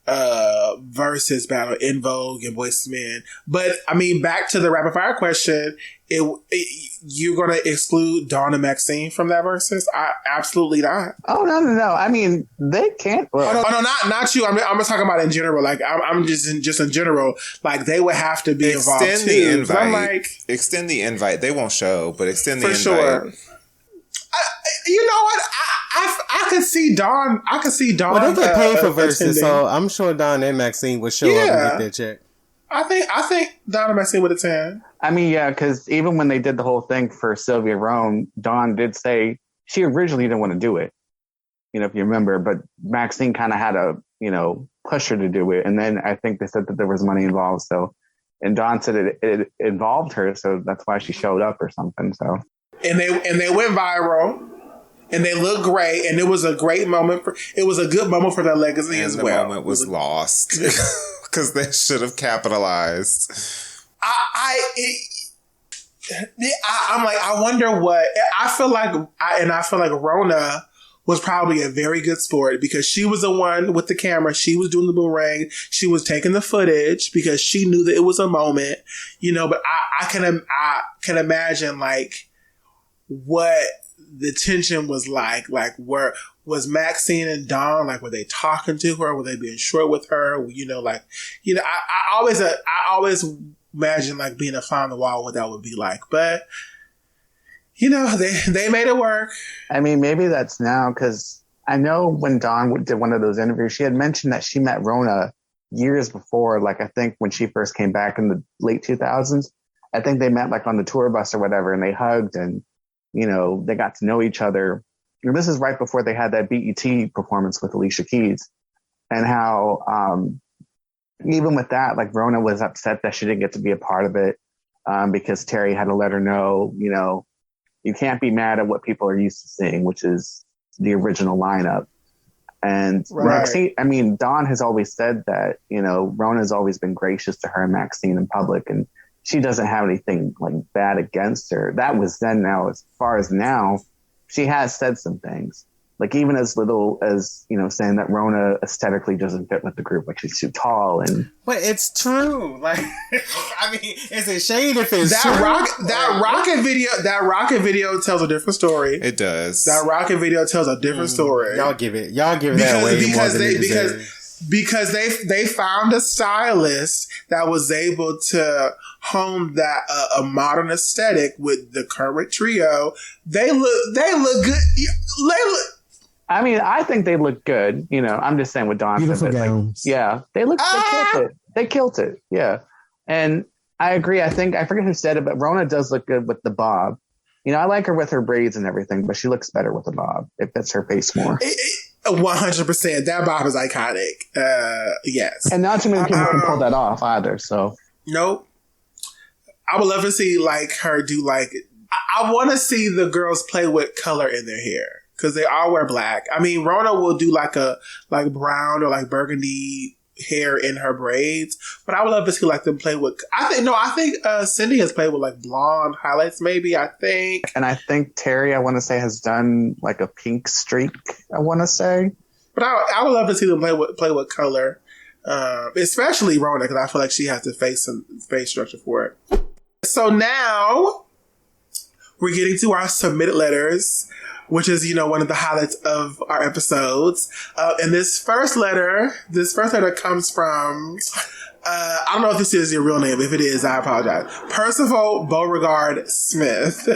Speaker 1: versus battle, En Vogue and Boys to Men. But I mean, back to the rapid fire question, you're gonna exclude Dawn and Maxine from that versus? Absolutely not.
Speaker 5: Oh no! I mean, they can't. Well,
Speaker 1: no, not you. I'm just talking about in general. Like I'm just in general. Like they would have to be involved too.
Speaker 2: Extend the invite.
Speaker 1: I'm like,
Speaker 2: extend the invite. They won't show, but extend the invite.
Speaker 1: For sure. You know what? I could see Dawn.
Speaker 3: Well, they get paid for verses, so I'm sure Dawn and Maxine would show up and get their check.
Speaker 1: I think Dawn and Maxine would attend.
Speaker 5: I mean, yeah, because even when they did the whole thing for Sylvia Rome, Dawn did say she originally didn't want to do it. You know, if you remember, but Maxine kind of had to, you know, push her to do it. And then I think they said that there was money involved. So, and Dawn said it involved her, so that's why she showed up or something. So,
Speaker 1: and they went viral. And they look great, and it was a great moment. It was a good moment for their legacy as well.
Speaker 2: The moment was lost because they should have capitalized.
Speaker 1: I'm like, I wonder what. I feel like Rona was probably a very good sport because she was the one with the camera. She was doing the boomerang. She was taking the footage because she knew that it was a moment, you know. But I can imagine like what the tension was like where was Maxine and Dawn, like, were they talking to her? Were they being short with her? You know, like, you know, I always imagine like being a fly on the wall, what that would be like. But, you know, they made it work.
Speaker 5: I mean, maybe that's now, because I know when Dawn did one of those interviews, she had mentioned that she met Rona years before, like, I think when she first came back in the late 2000s. I think they met like on the tour bus or whatever, and they hugged and, you know, they got to know each other. And this is right before they had that BET performance with Alicia Keys, and how even with that, like, Rona was upset that she didn't get to be a part of it because Terry had to let her know, you know, you can't be mad at what people are used to seeing, which is the original lineup. And
Speaker 1: right.
Speaker 5: Maxine, I mean, Dawn has always said that, you know, Rona's always been gracious to her and Maxine in public, and she doesn't have anything like bad against her. That was then. Now, as far as now, she has said some things. Like even as little as, saying that Rona aesthetically doesn't fit with the group, like she's too tall and.
Speaker 3: But it's true. Like, I mean, it's a shame if it's true.
Speaker 1: That rocket video tells a different story.
Speaker 2: It does.
Speaker 1: That rocket video tells a different story.
Speaker 3: Y'all give that away more than it deserves.
Speaker 1: Because they found a stylist that was able to hone that a modern aesthetic with the current trio. They look good.
Speaker 5: I mean, I think they look good. I'm just saying with Dawn.
Speaker 6: Beautiful gowns.
Speaker 5: Yeah, they killed it. They killed it. Yeah, and I agree. I forget who said it, but Rona does look good with the bob. I like her with her braids and everything, but she looks better with the bob. It fits her face more.
Speaker 1: 100%. That bob is iconic. Yes.
Speaker 5: And not too many people can pull that off either. So
Speaker 1: nope. I would love to see her do I want to see the girls play with color in their hair because they all wear black. I mean, Rona will do a brown or burgundy hair in her braids, but I would love to see them play with. I think Cindy has played with blonde highlights. Maybe I think
Speaker 5: Terry, I want to say, has done a pink streak. I want to say,
Speaker 1: but I would love to see them play with color, especially Rona because I feel like she has the face structure for it. So now we're getting to our submitted letters, which is, one of the highlights of our episodes. And this first letter comes from, I don't know if this is your real name. If it is, I apologize. Percival Beauregard Smith.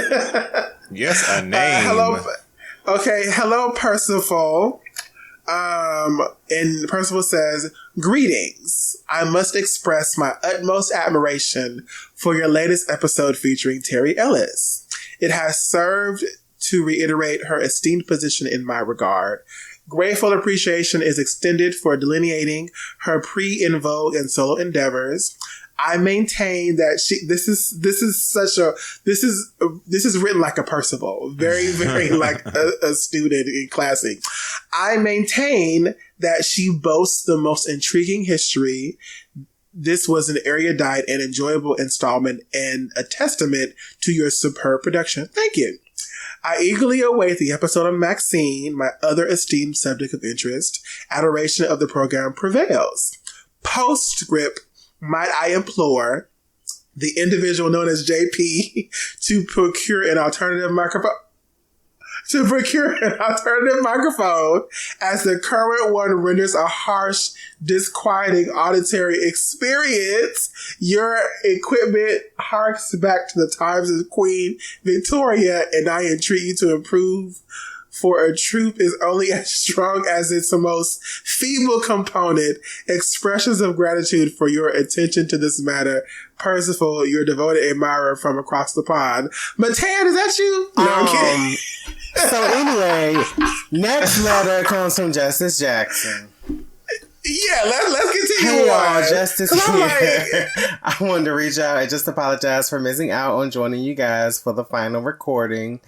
Speaker 2: Yes, a name.
Speaker 1: Hello, Percival. And Percival says, "Greetings. I must express my utmost admiration for your latest episode featuring Terry Ellis. It has served to reiterate her esteemed position in my regard. Grateful appreciation is extended for delineating her pre-En Vogue and solo endeavors. I maintain that this is written like a Percival, very, very a student in classic. I maintain that she boasts the most intriguing history. This was an erudite and enjoyable installment and a testament to your superb production. Thank you. I eagerly await the episode on Maxine, my other esteemed subject of interest. Adoration of the program prevails. Postscript, might I implore the individual known as JP to procure an alternative microphone as the current one renders a harsh, disquieting auditory experience. Your equipment harks back to the times of Queen Victoria, and I entreat you to improve, for a troop is only as strong as its most feeble component. Expressions of gratitude for your attention to this matter. Percival, your devoted admirer from across the pond." Matan, is that you? No, I'm kidding.
Speaker 3: So anyway, next letter comes from Justice Jackson.
Speaker 1: Yeah, let's continue.
Speaker 3: Hey y'all, Justice here. I wanted to reach out and just apologize for missing out on joining you guys for the final recording.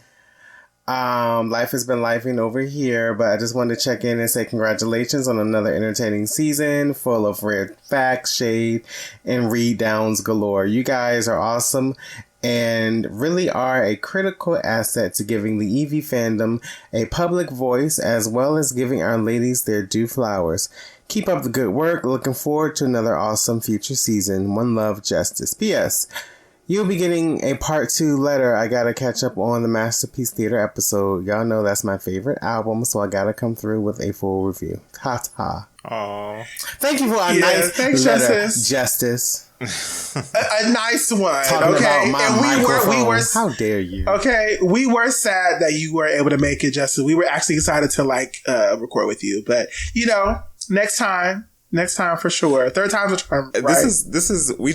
Speaker 3: Life has been lifing over here, but I just wanted to check in and say congratulations on another entertaining season full of rare facts, shade, and read downs galore. You guys are awesome and really are a critical asset to giving the EV fandom a public voice, as well as giving our ladies their due flowers. Keep up the good work. Looking forward to another awesome future season. One love, Justice. P.S. You'll be getting a part 2 letter. I gotta catch up on the Masterpiece Theater episode. Y'all know that's my favorite album, so I gotta come through with a full review. Ha ha.
Speaker 2: Aww.
Speaker 3: Thank you for a nice letter, Justice.
Speaker 1: A nice one.
Speaker 3: Talking about my
Speaker 1: and we were
Speaker 3: how dare you?
Speaker 1: Okay, we were sad that you were able to make it, Justice. We were actually excited to record with you, but next time for sure. Third time's a charm. Right?
Speaker 2: This is we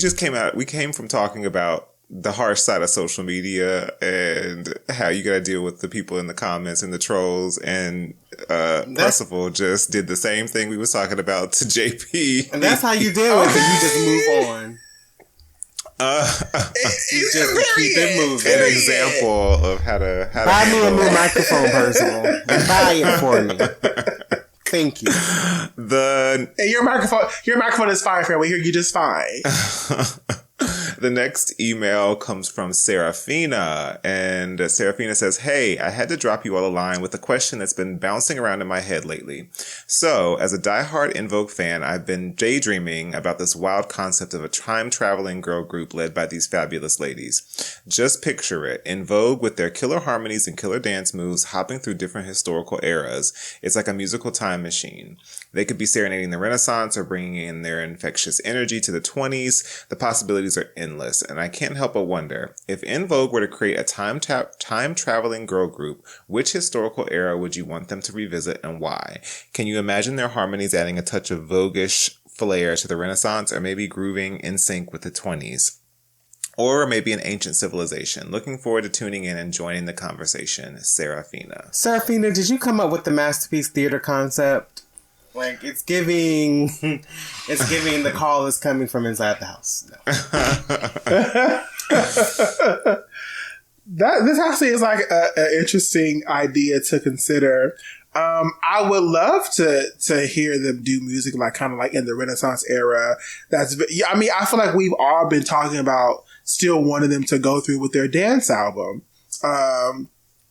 Speaker 2: came from talking about the harsh side of social media and how you gotta deal with the people in the comments and the trolls, and Percival just did the same thing we was talking about to JP.
Speaker 3: And that's how you deal with it. You just move on. You just keep it moving.
Speaker 2: An example of how to
Speaker 3: buy me a new microphone, Percival, and buy it for me. Thank you.
Speaker 1: And your microphone is fine, friend. We hear you just fine.
Speaker 2: The next email comes from Serafina, and Serafina says, "Hey, I had to drop you all a line with a question that's been bouncing around in my head lately. So, as a diehard En Vogue fan, I've been daydreaming about this wild concept of a time-traveling girl group led by these fabulous ladies. Just picture it, En Vogue with their killer harmonies and killer dance moves hopping through different historical eras. It's like a musical time machine. They could be serenading the Renaissance or bringing in their infectious energy to the 20s. The possibilities are endless, and I can't help but wonder, if En Vogue were to create a time-traveling girl group, which historical era would you want them to revisit and why? Can you imagine their harmonies adding a touch of Vogue-ish flair to the Renaissance, or maybe grooving in sync with the 20s? Or maybe an ancient civilization. Looking forward to tuning in and joining the conversation. Serafina."
Speaker 3: Serafina, did you come up with the Masterpiece Theater concept? Like, it's giving the call is coming from inside the house. No.
Speaker 1: This actually is like an interesting idea to consider. I would love to hear them do music like kind of like in the Renaissance era. I feel like we've all been talking about still wanting them to go through with their dance album.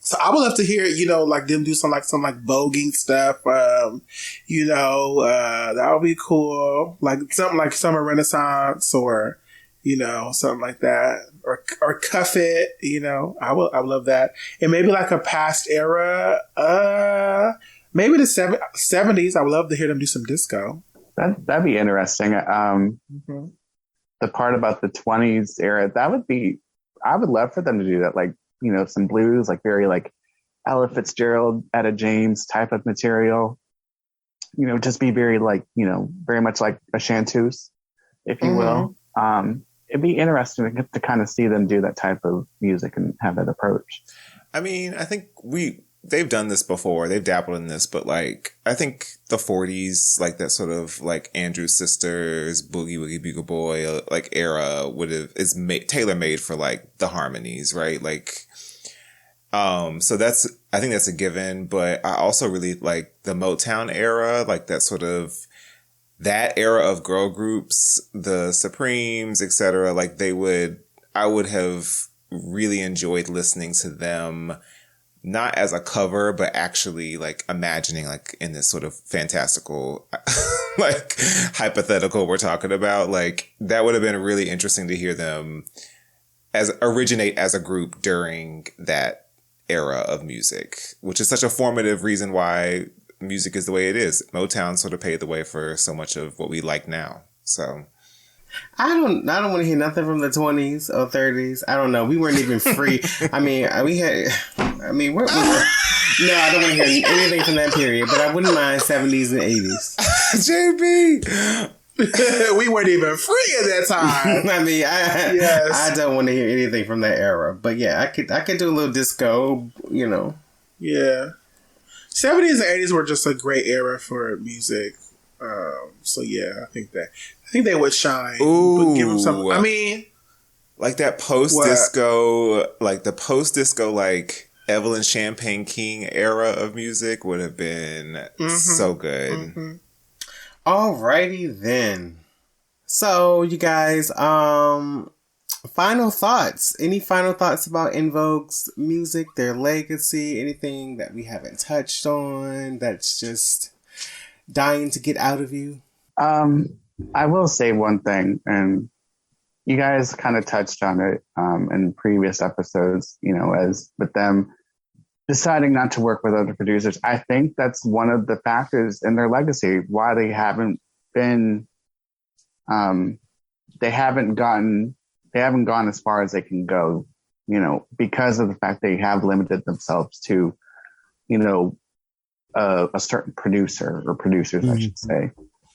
Speaker 1: So I would love to hear, like them do some voguing stuff. That would be cool. Like something like Summer Renaissance or, something like that. Or Cuff It, I would love that. And maybe like a past era, maybe the 70s. I would love to hear them do some disco.
Speaker 5: That'd be interesting. The part about the 20s era, I would love for them to do that. Like, some blues, like very like Ella Fitzgerald, Etta James type of material, just be very like, very much like a chanteuse, if you will. It'd be interesting to kind of see them do that type of music and have that approach.
Speaker 2: I mean, I think they've done this before. They've dabbled in this, but like, I think the 40s, like that sort of like Andrews Sisters, Boogie Woogie Bugle Boy, like era is tailor made for like the harmonies, right? Like, so I think that's a given, but I also really like the Motown era, like that era of girl groups, the Supremes, etc. Like I would have really enjoyed listening to them, not as a cover, but actually like imagining like in this sort of fantastical, like hypothetical we're talking about. Like that would have been really interesting to hear them originate as a group during that era of music, which is such a formative reason why music is the way it is. Motown sort of paved the way for so much of what we like now. So
Speaker 3: I don't want to hear nothing from the 20s or 30s. I don't know. We weren't even free. I mean, no, I don't want to hear anything from that period, but I wouldn't mind 70s and 80s.
Speaker 2: JB!
Speaker 1: We weren't even free at that time.
Speaker 3: I mean, I don't want to hear anything from that era. But yeah, I could do a little disco,
Speaker 1: Yeah. 70s and 80s were just a great era for music. So yeah, I think they would shine.
Speaker 2: Ooh.
Speaker 1: But give them some. I mean,
Speaker 2: like that post-disco, like Evelyn Champagne King era of music would have been so good.
Speaker 1: Mm-hmm.
Speaker 3: Alrighty then. So you guys, final thoughts. Any final thoughts about En Vogue's music, their legacy, anything that we haven't touched on that's just dying to get out of you?
Speaker 5: I will say one thing, and you guys kind of touched on it in previous episodes, as with them deciding not to work with other producers. I think that's one of the factors in their legacy, why they haven't been, they haven't gone as far as they can go, because of the fact they have limited themselves to, a certain producer or producers, I should say.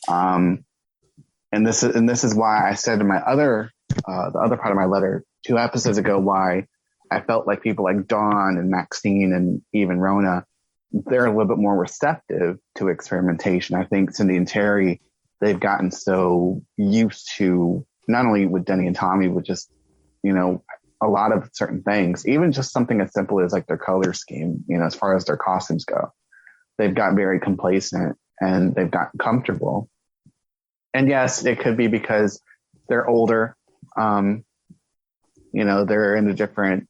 Speaker 5: And this is why I said in my the other part of my letter 2 episodes ago, why I felt like people like Dawn and Maxine and even Rona, they're a little bit more receptive to experimentation. I think Cindy and Terry, they've gotten so used to, not only with Denny and Tommy, but just, a lot of certain things, even just something as simple as like their color scheme, as far as their costumes go. They've got very complacent and they've gotten comfortable. And yes, it could be because they're older. you know, they're in a different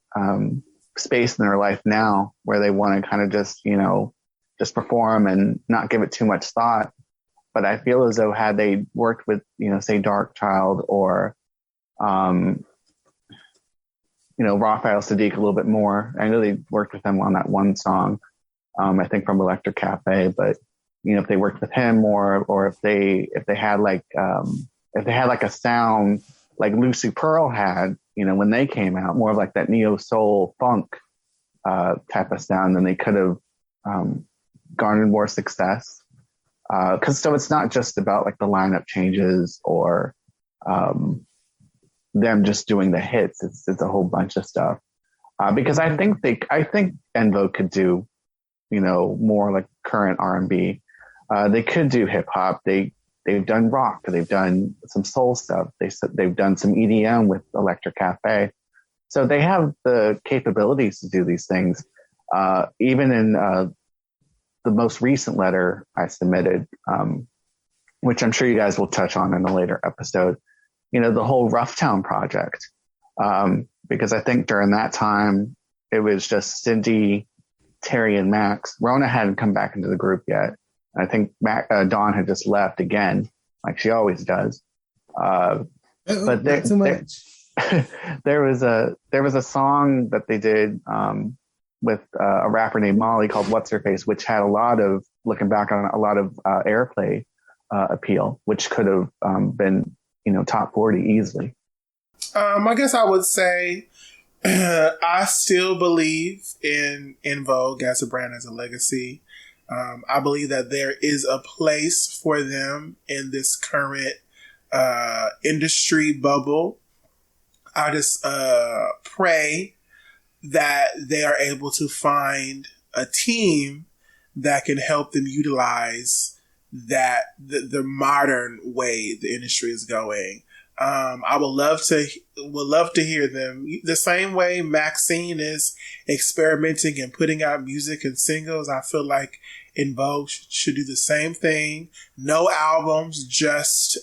Speaker 5: space in their life now where they want to kind of just, you know, just perform and not give it too much thought. But I feel as though had they worked with, you know, say Darkchild or, you know, Raphael Sadiq a little bit more. I know they worked with him on that one song, I think from Electric Cafe, but you know, if they worked with him more, or if they had like a sound like Lucy Pearl had, you know, when they came out, more of like that neo soul funk type of sound, then they could have garnered more success. Because so it's not just about like the lineup changes or them just doing the hits. It's a whole bunch of stuff. Because I think En Vogue could do, you know, more like current R&B. They could do hip hop. They've done rock. They've done some soul stuff. They've done some EDM with Electric Cafe. So they have the capabilities to do these things. Even in the most recent letter I submitted, which I'm sure you guys will touch on in a later episode, you know, the whole Roughtown project. Because I think during that time, it was just Cindy, Terry, and Max. Rona hadn't come back into the group yet. I think Dawn had just left again, like she always does. But there was a song that they did with a rapper named Molly called "What's Her Face," which had looking back on a lot of airplay appeal, which could have been, you know, top 40 easily.
Speaker 1: I guess I would say I still believe in Vogue as a brand, as a legacy. I believe that there is a place for them in this current industry bubble. I just pray that they are able to find a team that can help them utilize that the modern way the industry is going. I would love to hear them the same way Maxine is experimenting and putting out music and singles. I feel like En Vogue should do the same thing. No albums, just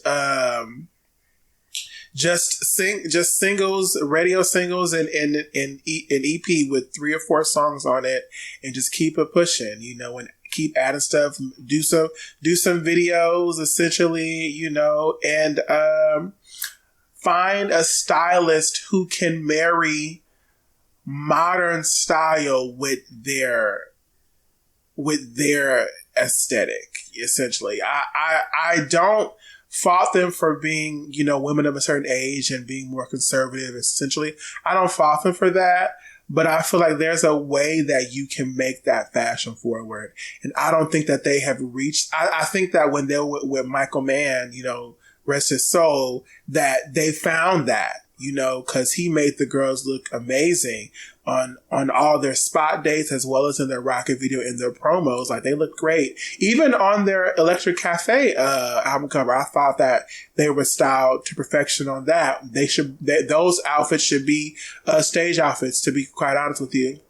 Speaker 1: singles, radio singles, and an EP with 3 or 4 songs on it, and just keep it pushing, you know, and keep adding stuff, do some videos, essentially, you know, and find a stylist who can marry modern style with their aesthetic, essentially. I don't fault them for being, you know, women of a certain age and being more conservative, essentially. I don't fault them for that, but I feel like there's a way that you can make that fashion forward. And I don't think that they have reached, I think that when they were with Michael Mann, you know, rest his soul, that they found that, you know, because he made the girls look amazing on all their spot dates as well as in their rocket video and their promos. Like, they look great. Even on their Electric Cafe album cover, I thought that they were styled to perfection on that. Those outfits should be stage outfits, to be quite honest with you.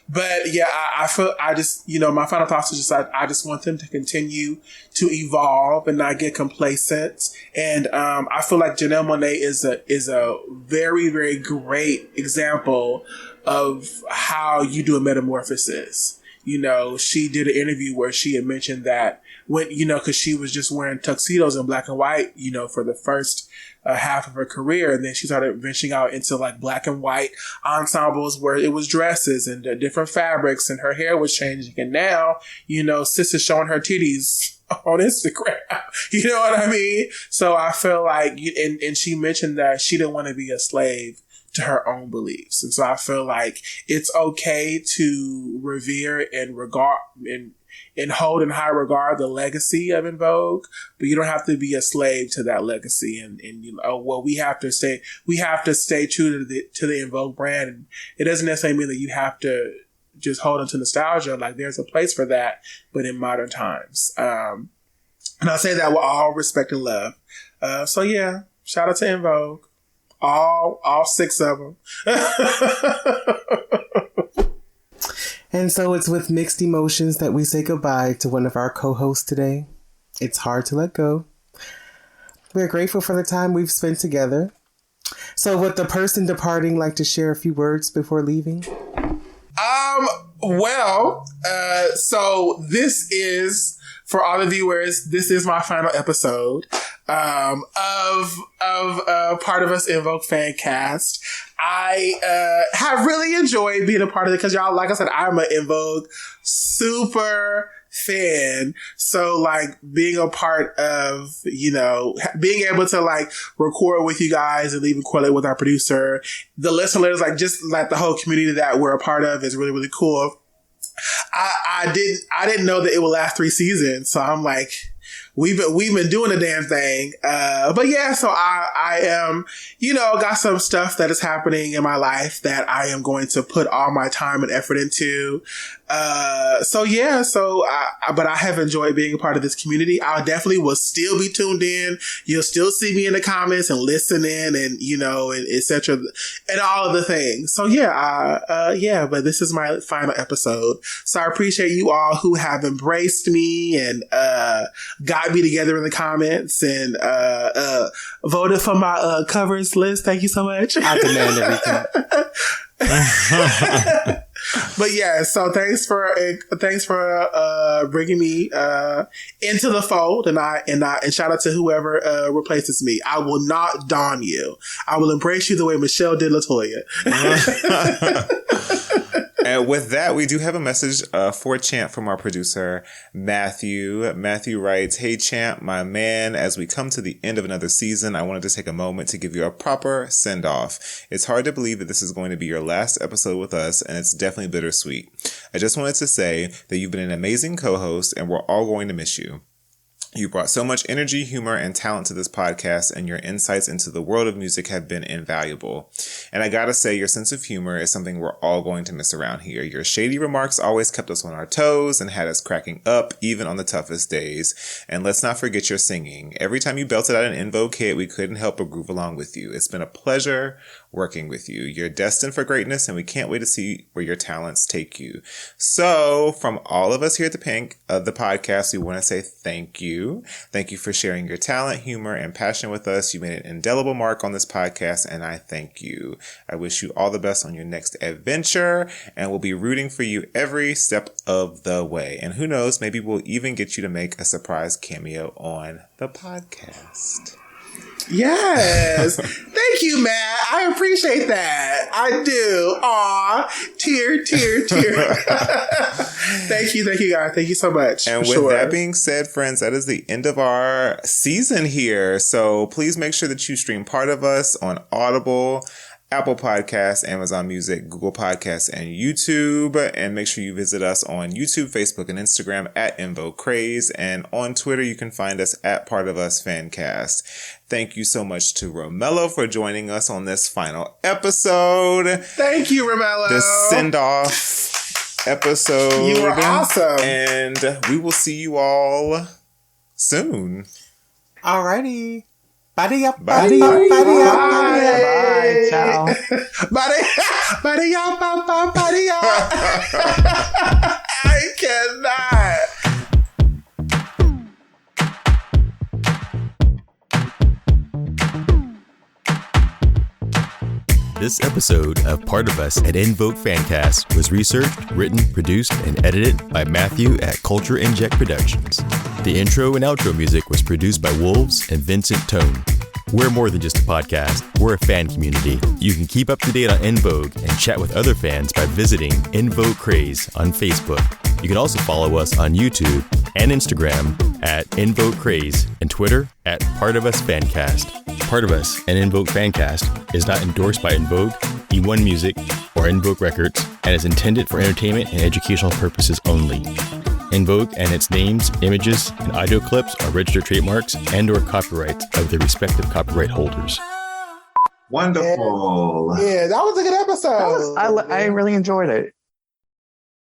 Speaker 1: But yeah, I just, you know, my final thoughts is just, I just want them to continue to evolve and not get complacent. And, I feel like Janelle Monáe is a very, very great example of how you do a metamorphosis. You know, she did an interview where she had mentioned that when, you know, cause she was just wearing tuxedos in black and white, you know, for the first half of her career. And then she started venturing out into like black and white ensembles where it was dresses and different fabrics, and her hair was changing. And now, you know, sis is showing her titties on Instagram. You know what I mean? So I feel like, and she mentioned that she didn't want to be a slave to her own beliefs. And so I feel like it's okay to revere and regard and hold in high regard the legacy of En Vogue, but you don't have to be a slave to that legacy. And you know, well, we have to stay true to the En Vogue brand. And it doesn't necessarily mean that you have to just hold on to nostalgia. Like, there's a place for that, but in modern times. And I say that with all respect and love. So yeah, shout out to En Vogue. All 6 of them.
Speaker 3: And so it's with mixed emotions that we say goodbye to one of our co-hosts today. It's hard to let go. We're grateful for the time we've spent together. So would the person departing like to share a few words before leaving?
Speaker 1: So this is, for all the viewers, this is my final episode of Part of Us En Vogue Fancast. I have really enjoyed being a part of it because y'all, like I said, I'm an En Vogue super fan. So like being a part of, being able to like record with you guys and even correlate with our producer, the listeners, like just like the whole community that we're a part of is really, really cool. I didn't know that it would last 3 seasons. So I'm like, we've been doing the damn thing. But yeah, so I am, got some stuff that is happening in my life that I am going to put all my time and effort into. But I have enjoyed being a part of this community. I definitely will still be tuned in. You'll still see me in the comments and listening and, and et cetera, and all of the things. So but this is my final episode. So I appreciate you all who have embraced me and, got me together in the comments and, voted for my, covers list. Thank you so much.
Speaker 3: I demand everything.
Speaker 1: But yeah, so thanks for bringing me into the fold, and shout out to whoever replaces me. I will not dawn you. I will embrace you the way Michelle did LaToya.
Speaker 2: And with that, we do have a message for Champ from our producer, Matthew. Matthew writes, "Hey Champ, my man, as we come to the end of another season, I wanted to take a moment to give you a proper send-off. It's hard to believe that this is going to be your last episode with us, and it's definitely bittersweet. I just wanted to say that you've been an amazing co-host, and we're all going to miss you. You brought so much energy, humor, and talent to this podcast, and your insights into the world of music have been invaluable. And I gotta say, your sense of humor is something we're all going to miss around here. Your shady remarks always kept us on our toes and had us cracking up, even on the toughest days. And let's not forget your singing. Every time you belted out an En Vogue hit, we couldn't help but groove along with you. It's been a pleasure working with you. You're destined for greatness, and we can't wait to see where your talents take you." So, from all of us here at the podcast, we want to say thank you. Thank you for sharing your talent, humor, and passion with us. You made an indelible mark on this podcast, and I thank you. I wish you all the best on your next adventure, and we'll be rooting for you every step of the way. And who knows, maybe we'll even get you to make a surprise cameo on the podcast.
Speaker 1: Yes. Thank you, Matt. I appreciate that. I do. Aw. Tear. Thank you, guys. Thank you so much.
Speaker 2: And with that being said, friends, that is the end of our season here. So please make sure that you stream Part of Us on Audible, Apple Podcasts, Amazon Music, Google Podcasts, and YouTube. And make sure you visit us on YouTube, Facebook, and Instagram at En Vogue Craze. And on Twitter, you can find us at Part of Us Fancast. Thank you so much to Romelo for joining us on this final episode.
Speaker 1: Thank you, Romelo.
Speaker 2: The send-off episode.
Speaker 1: You were awesome.
Speaker 2: And we will see you all soon.
Speaker 3: Alrighty. Bye.
Speaker 5: Bye. Ciao.
Speaker 1: Bye. I cannot.
Speaker 4: This episode of Part of Us at En Vogue Fancast was researched, written, produced, and edited by Matthew at Culture Inject Productions. The intro and outro music was produced by Wolves and Vincent Tone. We're more than just a podcast. We're a fan community. You can keep up to date on En Vogue and chat with other fans by visiting En Vogue Craze on Facebook. You can also follow us on YouTube and Instagram at En Vogue Craze and Twitter at Part of Us Fancast. Part of Us and En Vogue Fancast is not endorsed by En Vogue, E1 Music, or En Vogue Records, and is intended for entertainment and educational purposes only. En Vogue and its names, images, and audio clips are registered trademarks and/or copyrights of their respective copyright holders.
Speaker 2: Wonderful.
Speaker 1: Yeah, that was a good episode.
Speaker 5: I really enjoyed it.